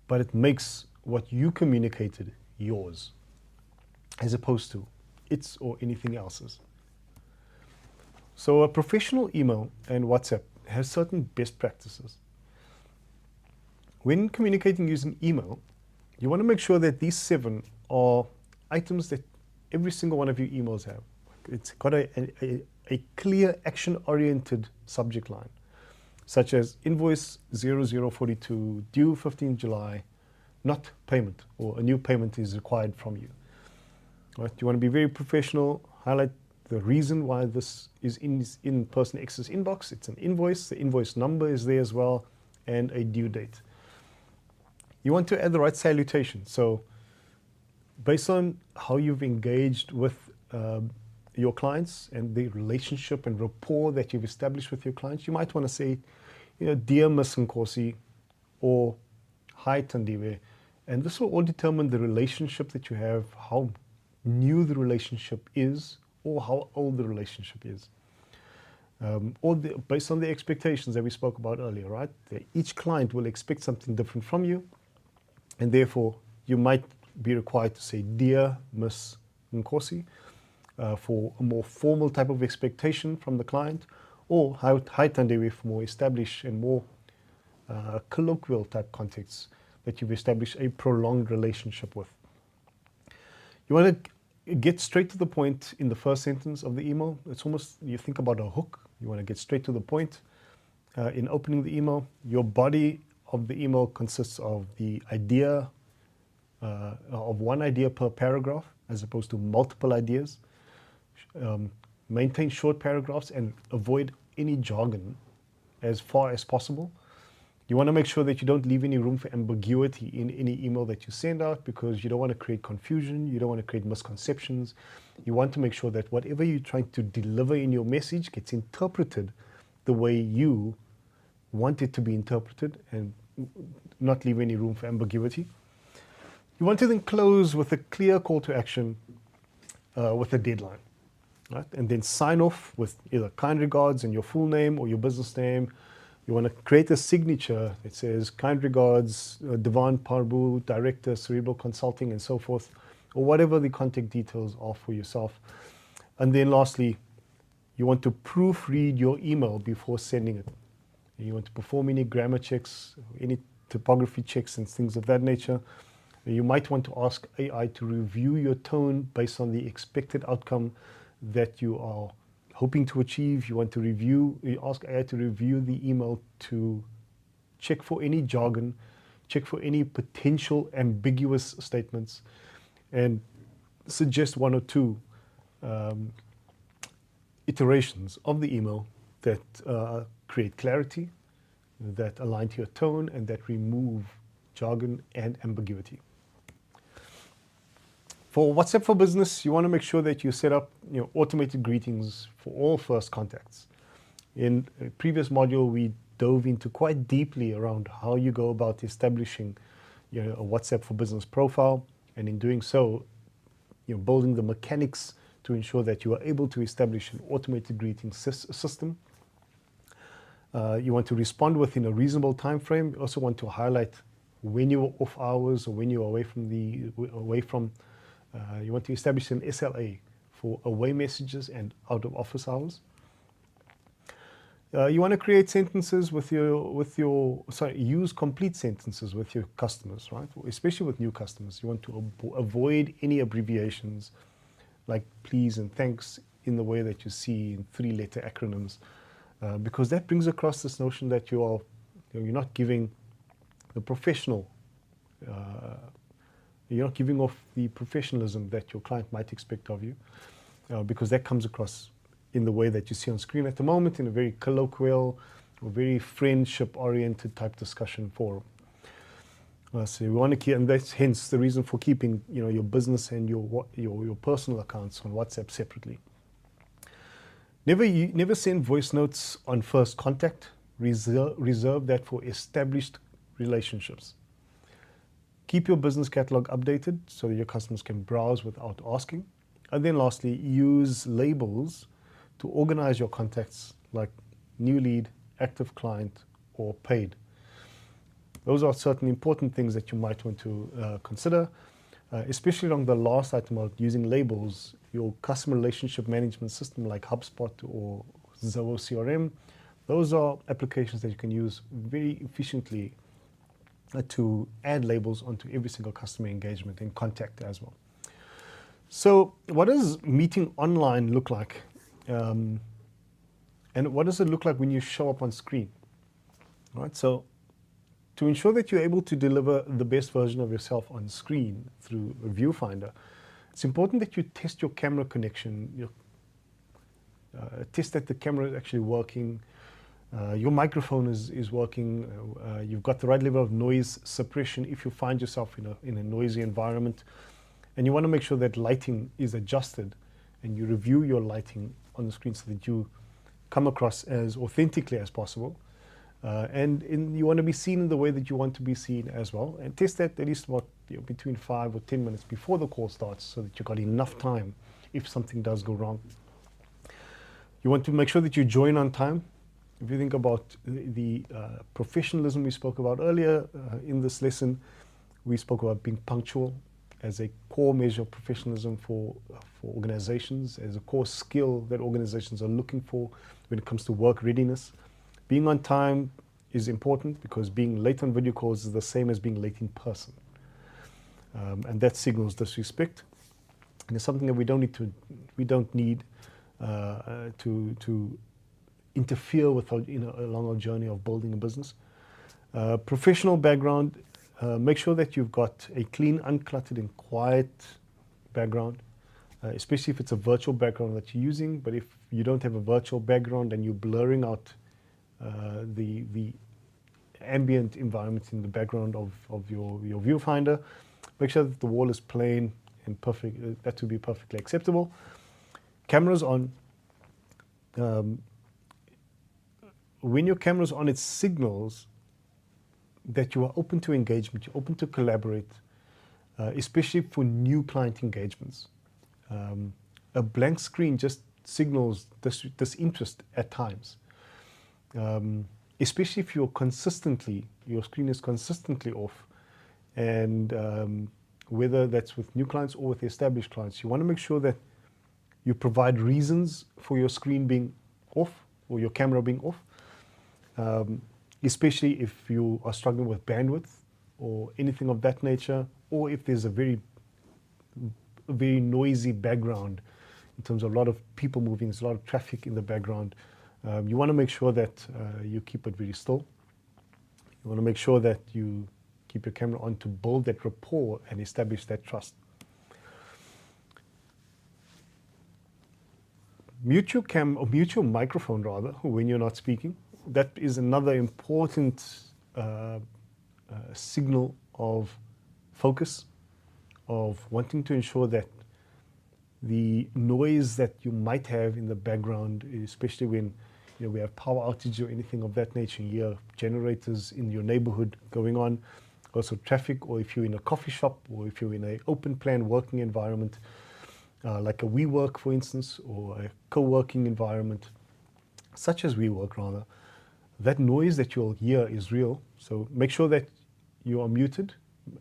but it makes what you communicated yours, as opposed to its or anything else's. So a professional email and WhatsApp has certain best practices. When communicating using email, you want to make sure that these 7 are items that every single one of your emails have. It's got a clear action-oriented subject line, such as invoice 0042, due 15 July, not payment, or a new payment is required from you. Right? You want to be very professional, highlight the reason why this is in person X's inbox. It's an invoice, the invoice number is there as well, and a due date. You want to add the right salutation. So based on how you've engaged with your clients and the relationship and rapport that you've established with your clients, you might want to say, dear Ms. Nkosi, or hi Tandiwe. And this will all determine the relationship that you have, how new the relationship is, or how old the relationship is. Based on the expectations that we spoke about earlier, right? Each client will expect something different from you, and therefore you might be required to say, dear Ms. Nkosi, for a more formal type of expectation from the client, or hi Tandiwe for more established and more colloquial type contexts that you've established a prolonged relationship with. You want to get straight to the point in the first sentence of the email. It's almost, you think about a hook. You want to get straight to the point in opening the email. Your body of the email consists of the idea, of one idea per paragraph, as opposed to multiple ideas. Maintain short paragraphs and avoid any jargon as far as possible. You want to make sure that you don't leave any room for ambiguity in any email that you send out, because you don't want to create confusion, you don't want to create misconceptions. You want to make sure that whatever you're trying to deliver in your message gets interpreted the way you want it to be interpreted and not leave any room for ambiguity. You want to then close with a clear call to action with a deadline, right? And then sign off with either kind regards and your full name or your business name. You want to create a signature that says kind regards, Devan Parbu, Director, Cerebral Consulting, and so forth, or whatever the contact details are for yourself. And then lastly, you want to proofread your email before sending it. You want to perform any grammar checks, any typography checks and things of that nature. You might want to ask AI to review your tone based on the expected outcome that you are hoping to achieve. You want to you ask AI to review the email to check for any jargon, check for any potential ambiguous statements, and suggest one or two iterations of the email that create clarity, that align to your tone, and that remove jargon and ambiguity. For WhatsApp for Business, you want to make sure that you set up automated greetings for all first contacts. In a previous module, we dove into quite deeply around how you go about establishing a WhatsApp for Business profile, and in doing so, building the mechanics to ensure that you are able to establish an automated greeting system. You want to respond within a reasonable time frame. You also want to highlight when you are off hours or when you are away from. You want to establish an SLA for away messages and out of office hours. You want to create sentences use complete sentences with your customers, right? Especially with new customers. You want to avoid any abbreviations like please and thanks in the way that you see in 3-letter acronyms, because that brings across this notion that you're not giving the professional, you're not giving off the professionalism that your client might expect of you, because that comes across in the way that you see on screen at the moment, in a very colloquial or very friendship-oriented type discussion forum. So we want to keep, and that's hence the reason for keeping your business and your personal accounts on WhatsApp separately. Never send voice notes on first contact. Reserve that for established relationships. Keep your business catalog updated so that your customers can browse without asking. And then lastly, use labels to organize your contacts like new lead, active client, or paid. Those are certain important things that you might want to consider, especially along the last item about using labels. Your customer relationship management system like HubSpot or Zoho CRM, those are applications that you can use very efficiently to add labels onto every single customer engagement and contact as well. So what does meeting online look like? And what does it look like when you show up on screen? All right, so to ensure that you're able to deliver the best version of yourself on screen through a viewfinder, it's important that you test your camera connection, test that the camera is actually working, your microphone is working, you've got the right level of noise suppression if you find yourself in a noisy environment, and you want to make sure that lighting is adjusted and you review your lighting on the screen so that you come across as authentically as possible. And you want to be seen in the way that you want to be seen as well, and test that at least between 5 or 10 minutes before the call starts so that you've got enough time if something does go wrong. You want to make sure that you join on time. If you think about the professionalism we spoke about earlier in this lesson, we spoke about being punctual as a core measure of professionalism for organizations, as a core skill that organizations are looking for when it comes to work readiness. Being on time is important because being late on video calls is the same as being late in person. And that signals disrespect. And it's something that we don't need to interfere with along our journey of building a business. Professional background, make sure that you've got a clean, uncluttered and quiet background, especially if it's a virtual background that you're using. But if you don't have a virtual background and you're blurring out the ambient environment in the background of your viewfinder, make sure that the wall is plain and perfect. That would be perfectly acceptable. Cameras on. When your camera's on, it signals that you are open to engagement, you're open to collaborate, especially for new client engagements. A blank screen just signals disinterest at times, especially if your screen is consistently off, and whether that's with new clients or with established clients. You want to make sure that you provide reasons for your screen being off or your camera being off, especially if you are struggling with bandwidth or anything of that nature, or if there's a very noisy background in terms of a lot of people moving, there's a lot of traffic in the background. You want to make sure that you keep it very still. You want to make sure that you keep your camera on to build that rapport and establish that trust. Mute your microphone rather when you're not speaking. That is another important signal of focus, of wanting to ensure that the noise that you might have in the background, especially when we have power outages or anything of that nature, you hear generators in your neighborhood going on, also traffic, or if you're in a coffee shop, or if you're in an open plan working environment, like a WeWork, for instance, or a co-working environment, such as WeWork rather, that noise that you'll hear is real. So make sure that you are muted,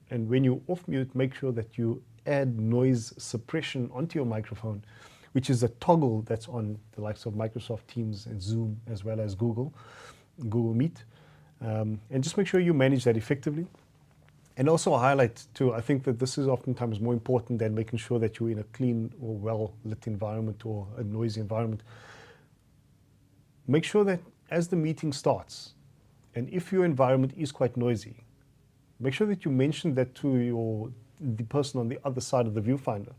and when you off mute, make sure that you add noise suppression onto your microphone, which is a toggle that's on the likes of Microsoft Teams and Zoom, as well as Google Meet. And just make sure you manage that effectively. And also highlight too, I think that this is oftentimes more important than making sure that you're in a clean or well-lit environment or a noisy environment. Make sure that as the meeting starts, and if your environment is quite noisy, make sure that you mention that to the person on the other side of the viewfinder,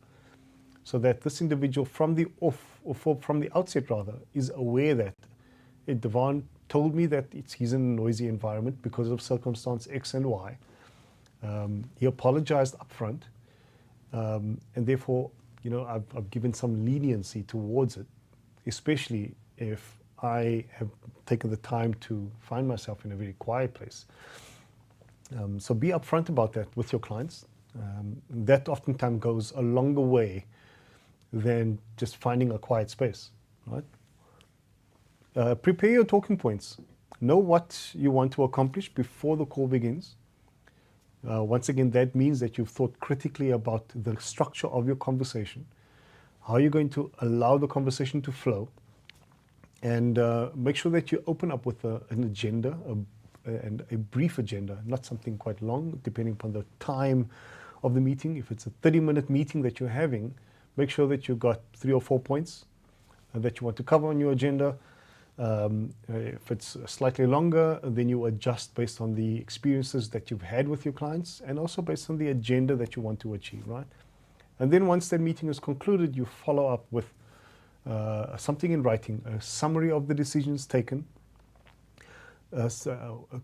so that this individual from the outset rather is aware that Devon told me that he's in a noisy environment because of circumstance X and Y. He apologized upfront, and therefore, I've given some leniency towards it, especially if I have taken the time to find myself in a very quiet place. So be upfront about that with your clients. That oftentimes goes a longer way than just finding a quiet space, right? Prepare your talking points. Know what you want to accomplish before the call begins. Once again, that means that you've thought critically about the structure of your conversation, how you're going to allow the conversation to flow, and make sure that you open up with an agenda, and a brief agenda, not something quite long, depending upon the time of the meeting. If it's a 30-minute meeting that you're having, make sure that you've got 3 or 4 points that you want to cover on your agenda. If it's slightly longer, then you adjust based on the experiences that you've had with your clients, and also based on the agenda that you want to achieve, right? And then once that meeting is concluded, you follow up with something in writing, a summary of the decisions taken,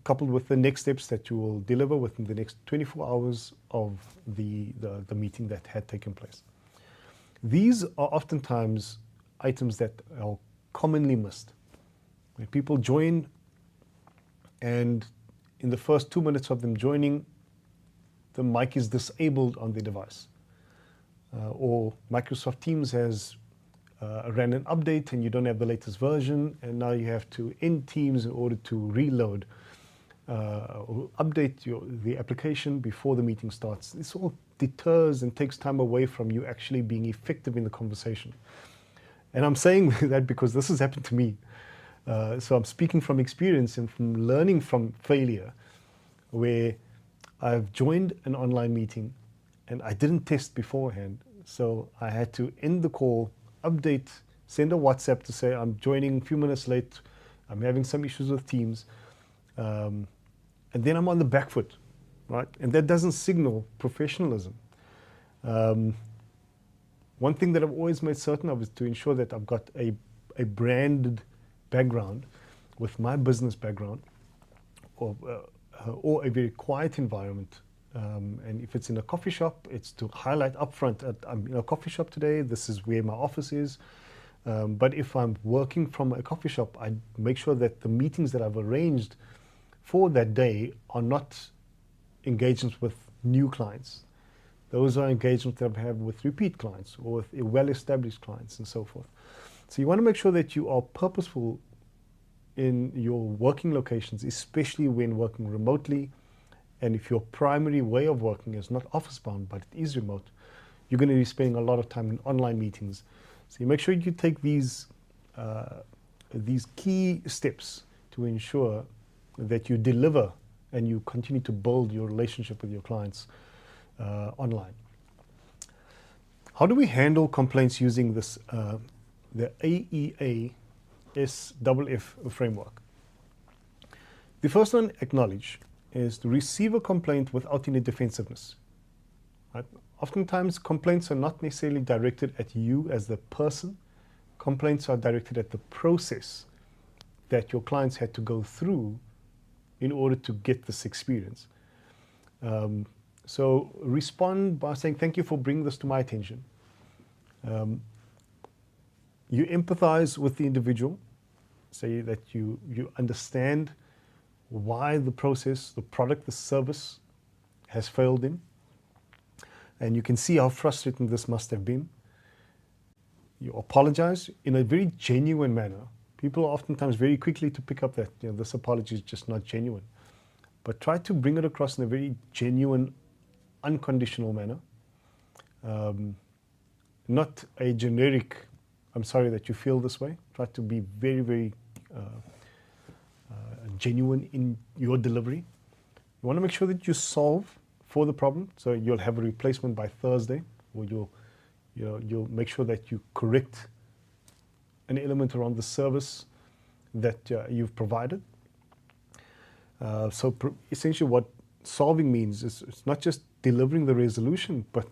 coupled with the next steps that you will deliver within the next 24 hours of the meeting that had taken place. These are oftentimes items that are commonly missed. When people join, and in the first 2 minutes of them joining, the mic is disabled on the device. Or Microsoft Teams has ran an update and you don't have the latest version, and now you have to end Teams in order to reload or update the application before the meeting starts. This all deters and takes time away from you actually being effective in the conversation. And I'm saying that because this has happened to me. So I'm speaking from experience and from learning from failure, where I've joined an online meeting and I didn't test beforehand. So I had to end the call, update, send a WhatsApp to say I'm joining a few minutes late, I'm having some issues with Teams, and then I'm on the back foot, right? And that doesn't signal professionalism. One thing that I've always made certain of is to ensure that I've got a branded background with my business background, or a very quiet environment. And if it's in a coffee shop, it's to highlight upfront that I'm in a coffee shop today, this is where my office is. But if I'm working from a coffee shop, I make sure that the meetings that I've arranged for that day are not engagements with new clients. Those are engagements that I have with repeat clients or with well-established clients and so forth. So you want to make sure that you are purposeful in your working locations, especially when working remotely. And if your primary way of working is not office bound, but it is remote, you're going to be spending a lot of time in online meetings. So you make sure you take these key steps to ensure that you deliver and you continue to build your relationship with your clients online. How do we handle complaints using this, the AEA SFF framework? The first one, acknowledge, is to receive a complaint without any defensiveness. Right? Oftentimes, complaints are not necessarily directed at you as the person. Complaints are directed at the process that your clients had to go through in order to get this experience. So respond by saying, thank you for bringing this to my attention. You empathize with the individual, say that you understand why the process, the product, the service has failed them. And you can see how frustrating this must have been. You apologize in a very genuine manner. People are oftentimes very quickly to pick up that this apology is just not genuine. But try to bring it across in a very genuine, unconditional manner. Not a generic, I'm sorry that you feel this way. Try to be very, very genuine in your delivery. You want to make sure that you solve for the problem. So you'll have a replacement by Thursday, or you'll make sure that you correct an element around the service that you've provided. Essentially what solving means is it's not just delivering the resolution, but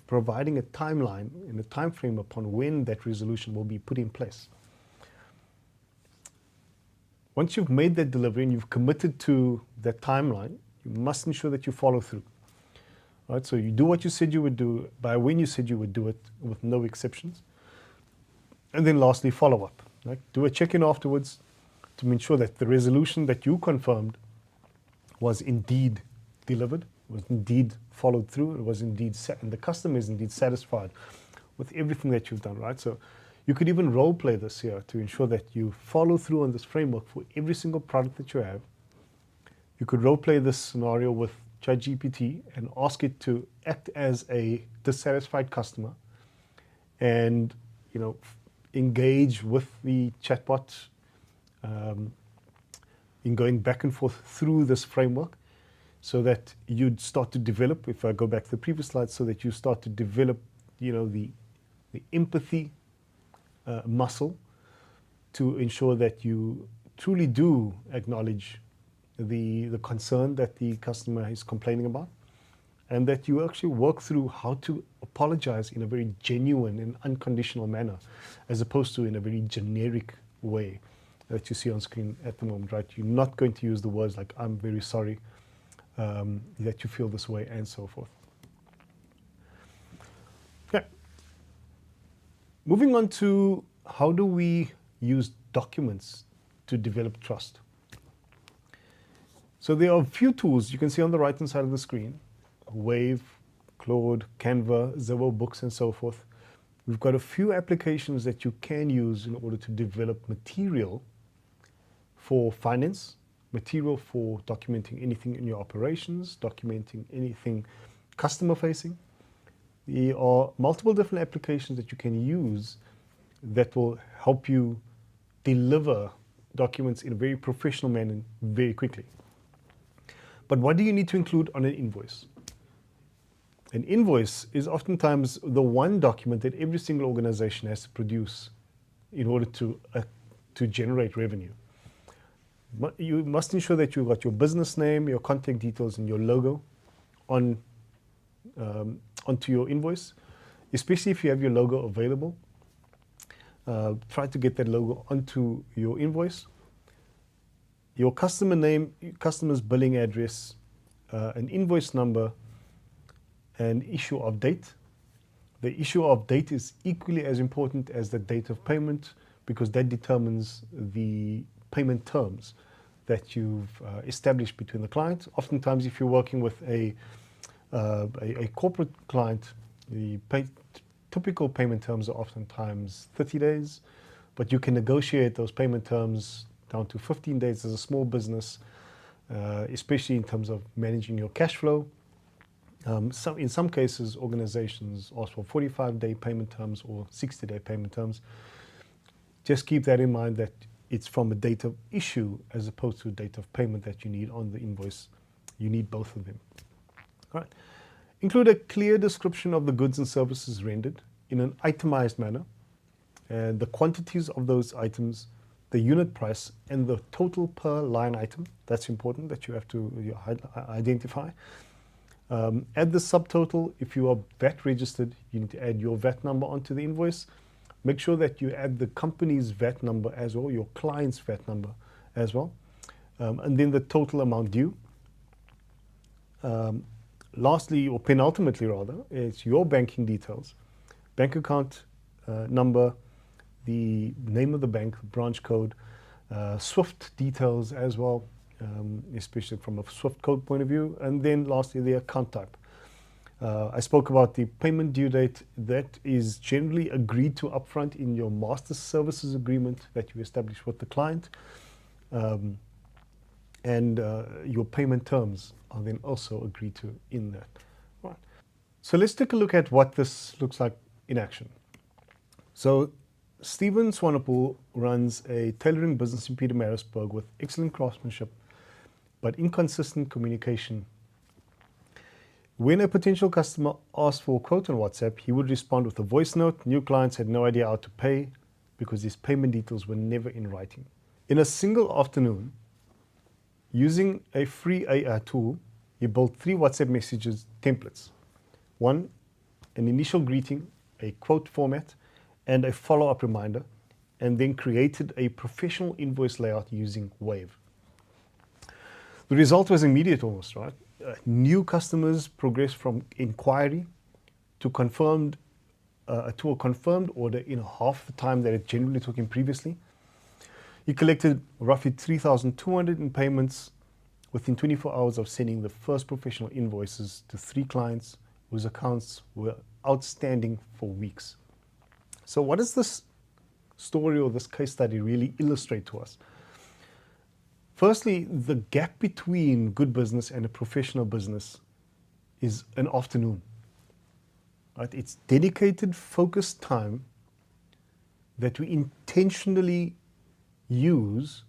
providing a timeline and a time frame upon when that resolution will be put in place. Once you've made that delivery and you've committed to that timeline, you must ensure that you follow through. Right? So you do what you said you would do by when you said you would do it, with no exceptions. And then lastly, follow up. Right? Do a check-in afterwards to ensure that the resolution that you confirmed was indeed delivered, was indeed followed through, it was indeed set, and the customer is indeed satisfied with everything that you've done, right? So you could even role play this here to ensure that you follow through on this framework for every single product that you have. You could role play this scenario with ChatGPT and ask it to act as a dissatisfied customer and engage with the chatbot in going back and forth through this framework, so that you'd start to develop, if I go back to the previous slide, so that you start to develop the empathy muscle to ensure that you truly do acknowledge the concern that the customer is complaining about, and that you actually work through how to apologize in a very genuine and unconditional manner, as opposed to in a very generic way that you see on screen at the moment, right? You're not going to use the words like, I'm very sorry that you feel this way, and so forth. Okay. Moving on to how do we use documents to develop trust. So there are a few tools you can see on the right-hand side of the screen: Wave, Claude, Canva, Zillow Books, and so forth. We've got a few applications that you can use in order to develop material for finance, material for documenting anything in your operations, documenting anything customer-facing. There are multiple different applications that you can use that will help you deliver documents in a very professional manner very quickly. But what do you need to include on an invoice? An invoice is oftentimes the one document that every single organization has to produce in order to generate revenue. You must ensure that you've got your business name, your contact details, and your logo onto your invoice, especially if you have your logo available. Try to get that logo onto your invoice. Your customer name, customer's billing address, an invoice number, and issue of date. The issue of date is equally as important as the date of payment because that determines the payment terms that you've established between the client. Oftentimes, if you're working with a corporate client, the typical payment terms are oftentimes 30 days, but you can negotiate those payment terms down to 15 days as a small business, especially in terms of managing your cash flow. In some cases, organizations ask for 45-day payment terms or 60-day payment terms. Just keep that in mind that it's from a date of issue as opposed to a date of payment that you need on the invoice. You need both of them. All right. Include a clear description of the goods and services rendered in an itemized manner, and the quantities of those items, the unit price, and the total per line item. That's important that you have to identify. Add the subtotal. If you are VAT registered, you need to add your VAT number onto the invoice. Make sure that you add the company's VAT number as well, your client's VAT number as well, and then the total amount due. Lastly, or penultimately rather, it's your banking details, bank account number, the name of the bank, branch code, SWIFT details as well, especially from a SWIFT code point of view, and then lastly the account type. I spoke about the payment due date. That is generally agreed to upfront in your master services agreement that you establish with the client, and your payment terms are then also agreed to in that. Right. So let's take a look at what this looks like in action. So Stephen Swanepoel runs a tailoring business in Pietermaritzburg with excellent craftsmanship but inconsistent communication. When a potential customer asked for a quote on WhatsApp, he would respond with a voice note. New clients had no idea how to pay because his payment details were never in writing. In a single afternoon, using a free AI tool, he built 3 WhatsApp messages templates. One, an initial greeting, a quote format, and a follow-up reminder, and then created a professional invoice layout using Wave. The result was immediate almost, right? New customers progressed from inquiry to a confirmed order in half the time that it generally took him previously. He collected roughly 3,200 in payments within 24 hours of sending the first professional invoices to 3 clients whose accounts were outstanding for weeks. So what does this story or this case study really illustrate to us? Firstly, the gap between good business and a professional business is an afternoon. Right? It's dedicated, focused time that we intentionally use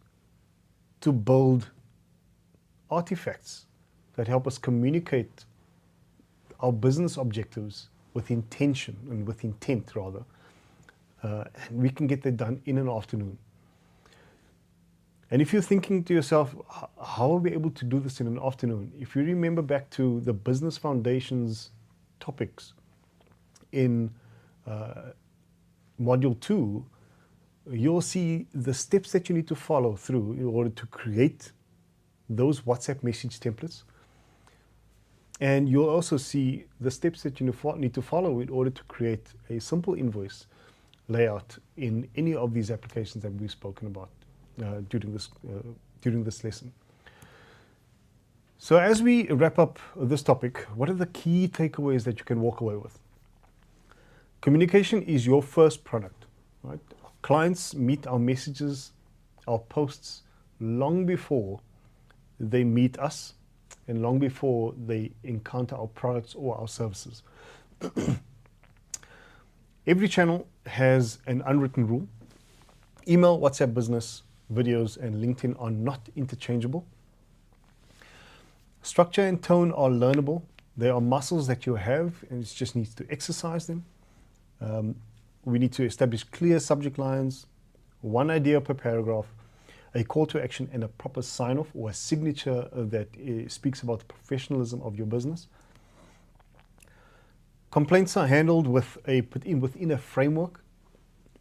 to build artifacts that help us communicate our business objectives with intention and with intent rather. And we can get that done in an afternoon. And if you're thinking to yourself, how are we able to do this in an afternoon? If you remember back to the Business Foundations topics in Module 2, you'll see the steps that you need to follow through in order to create those WhatsApp message templates. And you'll also see the steps that you need to follow in order to create a simple invoice layout in any of these applications that we've spoken about during this lesson. So as we wrap up this topic, what are the key takeaways that you can walk away with? Communication is your first product, right? Clients meet our messages, our posts, long before they meet us and long before they encounter our products or our services. Every channel has an unwritten rule. Email, WhatsApp Business, videos, and LinkedIn are not interchangeable. Structure and tone are learnable. They are muscles that you have, and it just needs to exercise them. We need to establish clear subject lines, one idea per paragraph, a call to action, and a proper sign-off or a signature that speaks about the professionalism of your business. Complaints are handled within a framework,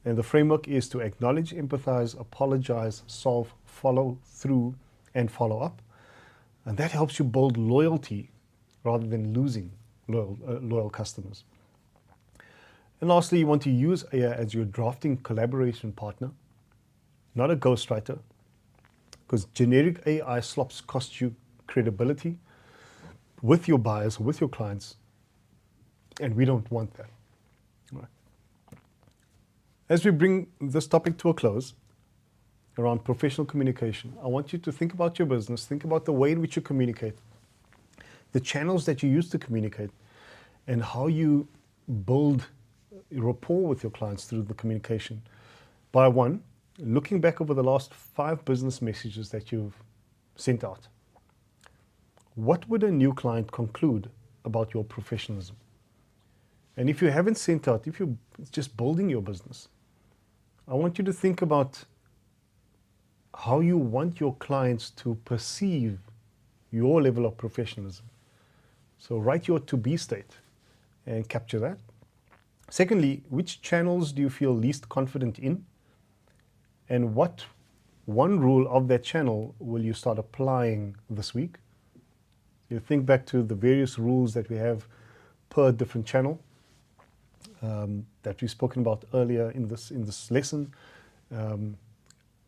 and the framework is to acknowledge, empathize, apologize, solve, follow through, and follow up. And that helps you build loyalty rather than losing loyal customers. And lastly, you want to use AI as your drafting collaboration partner, not a ghostwriter, because generic AI slops cost you credibility with your buyers, with your clients, and we don't want that. All right. As we bring this topic to a close around professional communication, I want you to think about your business, think about the way in which you communicate, the channels that you use to communicate, and how you build rapport with your clients through the communication. By one, looking back over the last 5 business messages that you've sent out, what would a new client conclude about your professionalism? And if you haven't sent out, if you're just building your business, I want you to think about how you want your clients to perceive your level of professionalism. So write your to-be state and capture that. Secondly, which channels do you feel least confident in? And what one rule of that channel will you start applying this week? You think back to the various rules that we have per different channel that we've spoken about earlier in this lesson.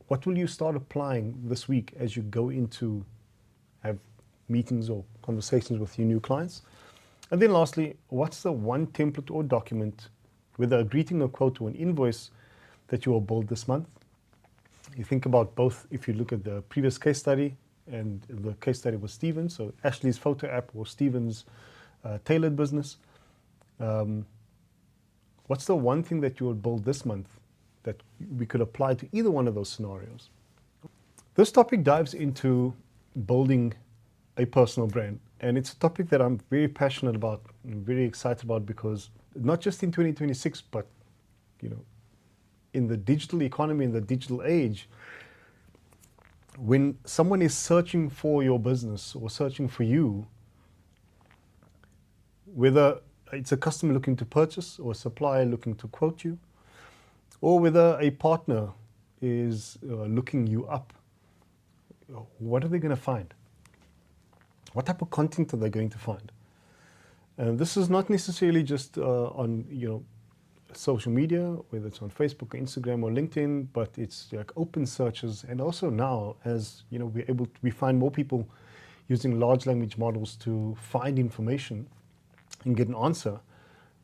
What will you start applying this week as you go into have meetings or conversations with your new clients? And then lastly, what's the one template or document, whether a greeting, a quote, or an invoice that you will build this month? You think about both, if you look at the previous case study, and the case study was Stephen's, so Ashley's photo app or Stephen's tailored business. What's the one thing that you would build this month that we could apply to either one of those scenarios? This topic dives into building a personal brand, and it's a topic that I'm very passionate about and very excited about, because not just in 2026, but in the digital economy, in the digital age, when someone is searching for your business or searching for you, whether it's a customer looking to purchase or a supplier looking to quote you, or whether a partner is looking you up, what are they going to find? What type of content are they going to find? And this is not necessarily just on social media, whether it's on Facebook or Instagram or LinkedIn, but it's like open searches. And also now, as we find more people using large language models to find information and get an answer.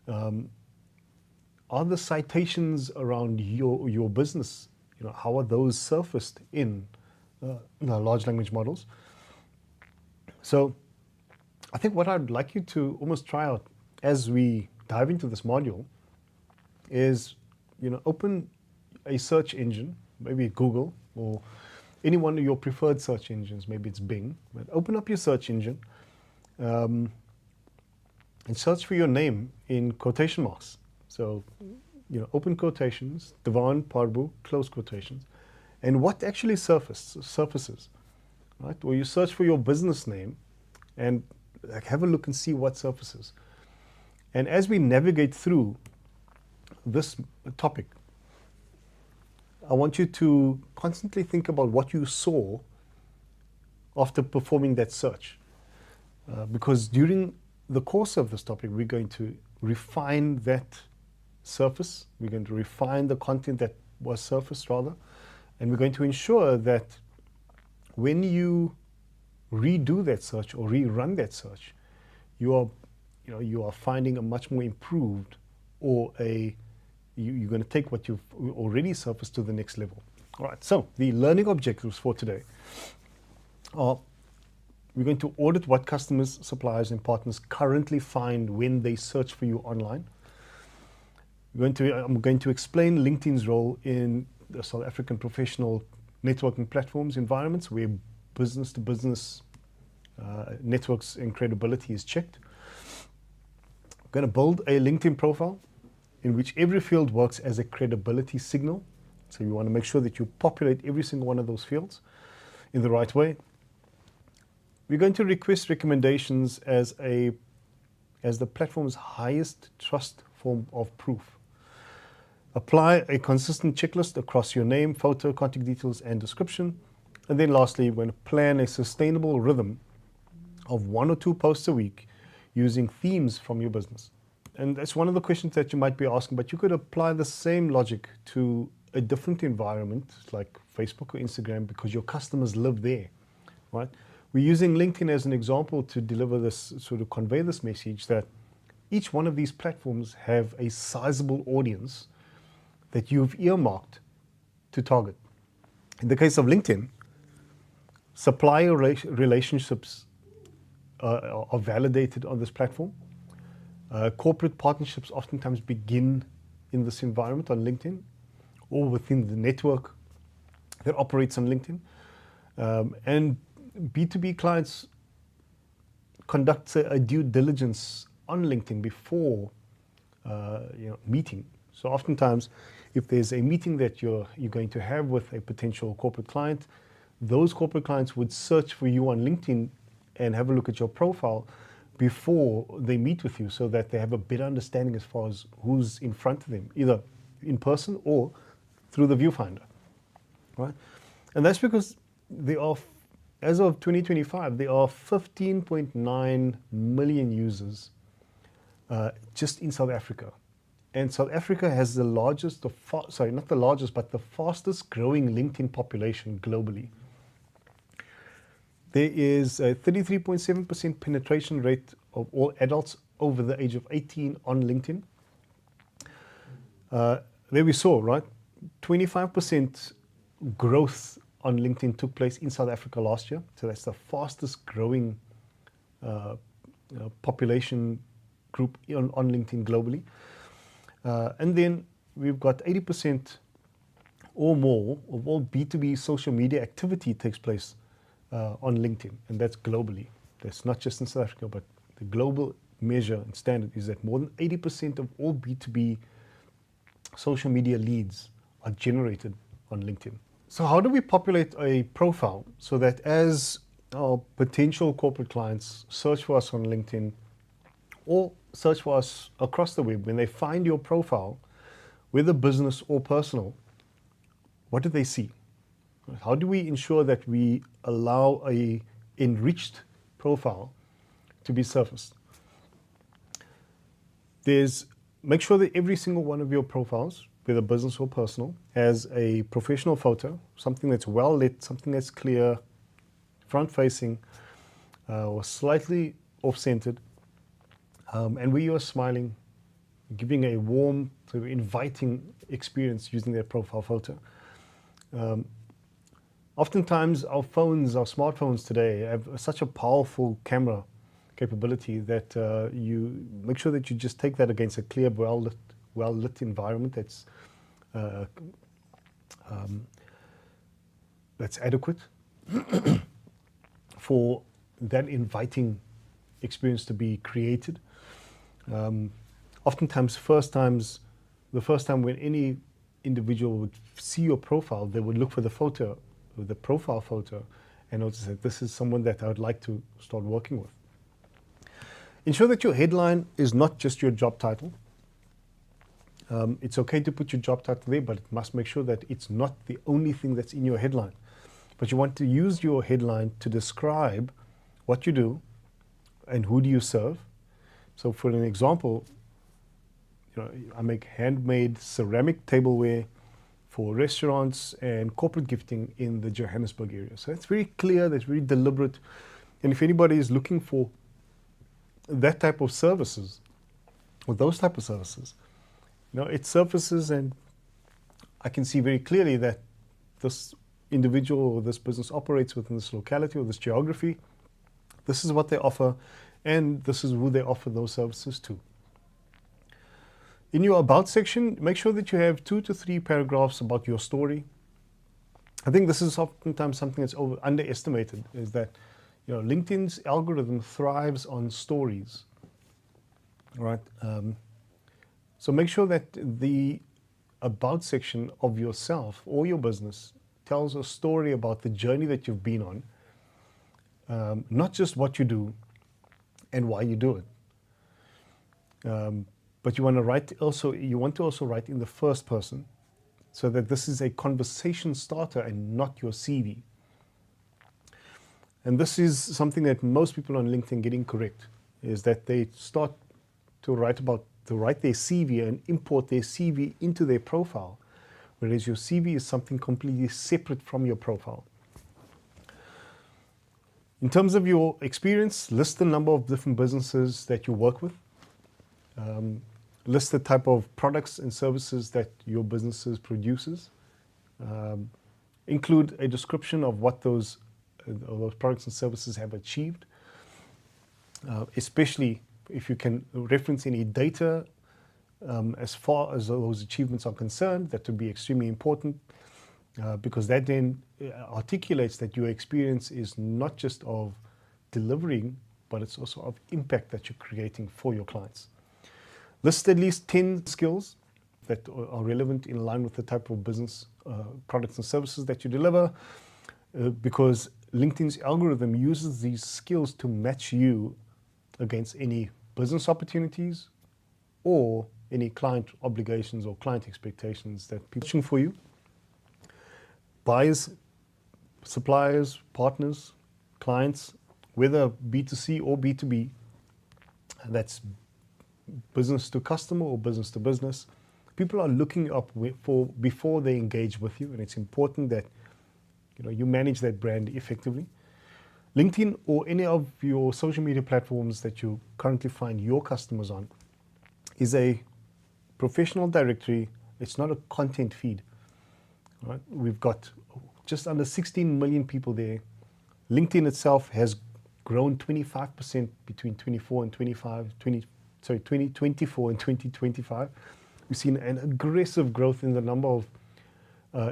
Are the citations around your business, how are those surfaced in large language models? So I think what I'd like you to almost try out as we dive into this module is, open a search engine, maybe Google or any one of your preferred search engines, maybe it's Bing, but open up your search engine and search for your name in quotation marks. So, open quotations, Devon Parbu, close quotations, and what actually surfaces, right? Or you search for your business name and have a look and see what surfaces. And as we navigate through this topic, I want you to constantly think about what you saw after performing that search. Because during the course of this topic, we're going to refine that surface. We're going to refine the content that was surfaced, rather. And we're going to ensure that when you redo that search or rerun that search, you are finding a much more improved, or you're going to take what you've already surfaced to the next level. All right, so the learning objectives for today are: we're going to audit what customers, suppliers, and partners currently find when they search for you online. I'm going to explain LinkedIn's role in the South African professional networking platforms environments where business to business networks and credibility is checked. I'm going to build a LinkedIn profile in which every field works as a credibility signal. So you want to make sure that you populate every single one of those fields in the right way. We're going to request recommendations as the platform's highest trust form of proof. Apply a consistent checklist across your name, photo, contact details, and description. And then lastly, we're going to plan a sustainable rhythm of 1 or 2 posts a week using themes from your business. And that's one of the questions that you might be asking, but you could apply the same logic to a different environment like Facebook or Instagram because your customers live there, right? We're using LinkedIn as an example to deliver this, sort of convey this message that each one of these platforms have a sizable audience that you've earmarked to target. In the case of LinkedIn, supplier relationships are validated on this platform. Corporate partnerships oftentimes begin in this environment on LinkedIn or within the network that operates on LinkedIn. And B2B clients conduct a due diligence on LinkedIn before meeting. So oftentimes, if there's a meeting that you're going to have with a potential corporate client, those corporate clients would search for you on LinkedIn and have a look at your profile before they meet with you so that they have a better understanding as far as who's in front of them, either in person or through the viewfinder, right? And that's because there are, as of 2025, there are 15.9 million users just in South Africa. And South Africa has the largest, not the largest, but the fastest growing LinkedIn population globally. There is a 33.7% penetration rate of all adults over the age of 18 on LinkedIn. There we saw, right? 25% growth on LinkedIn took place in South Africa last year. So that's the fastest growing population group on LinkedIn globally. And then we've got 80% or more of all B2B social media activity takes place on LinkedIn, and that's globally. That's not just in South Africa, but the global measure and standard is that more than 80% of all B2B social media leads are generated on LinkedIn. So how do we populate a profile so that as our potential corporate clients search for us on LinkedIn or search for us across the web, when they find your profile, whether business or personal, what do they see? How do we ensure that we allow a enriched profile to be surfaced? Make sure that every single one of your profiles, whether business or personal, has a professional photo, something that's well lit, something that's clear, front-facing, or slightly off-centered, and where you are smiling, giving a warm, sort of inviting experience using their profile photo. Oftentimes, our smartphones today have such a powerful camera capability that you make sure that you just take that against a clear, well-lit environment that's adequate for that inviting experience to be created. Oftentimes, the first time when any individual would see your profile, they would look for the photo, the profile photo, and notice that this is someone that I would like to start working with. Ensure that your headline is not just your job title. It's okay to put your job title there, but it must make sure that it's not the only thing that's in your headline. But you want to use your headline to describe what you do and who do you serve. So for an example, I make handmade ceramic tableware for restaurants and corporate gifting in the Johannesburg area. So it's very clear, that's very deliberate. And if anybody is looking for that type of services, or those type of services, it surfaces, and I can see very clearly that this individual or this business operates within this locality or this geography. This is what they offer, and this is who they offer those services to. In your About section, make sure that you have 2 to 3 paragraphs about your story, I think this is oftentimes something that's underestimated, is that LinkedIn's algorithm thrives on stories, right? So make sure that the about section of yourself or your business tells a story about the journey that you've been on, not just what you do and why you do it. But you want to also write in the first person, so that this is a conversation starter and not your CV. And this is something that most people on LinkedIn get incorrect, is that they start to write their CV and import their CV into their profile, whereas your CV is something completely separate from your profile. In terms of your experience, list the number of different businesses that you work with. List the type of products and services that your businesses produces. Include a description of what those products and services have achieved, especially if you can reference any data as far as those achievements are concerned. That would be extremely important, because that then articulates that your experience is not just of delivering, but it's also of impact that you're creating for your clients. List at least 10 skills that are relevant in line with the type of business, products and services that you deliver, because LinkedIn's algorithm uses these skills to match you against any business opportunities or any client obligations or client expectations that people are looking for you. Buyers, suppliers, partners, clients, whether B2C or B2B, that's business to customer or business to business, people are looking up for before they engage with you, and it's important that you manage that brand effectively. LinkedIn or any of your social media platforms that you currently find your customers on is a professional directory. It's not a content feed. Right? We've got just under 16 million people there. LinkedIn itself has grown 25% between 2024 and 2025. We've seen an aggressive growth in the number of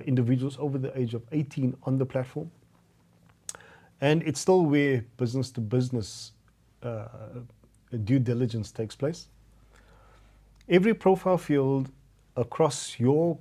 individuals over the age of 18 on the platform. And it's still where business to business due diligence takes place. Every profile field across your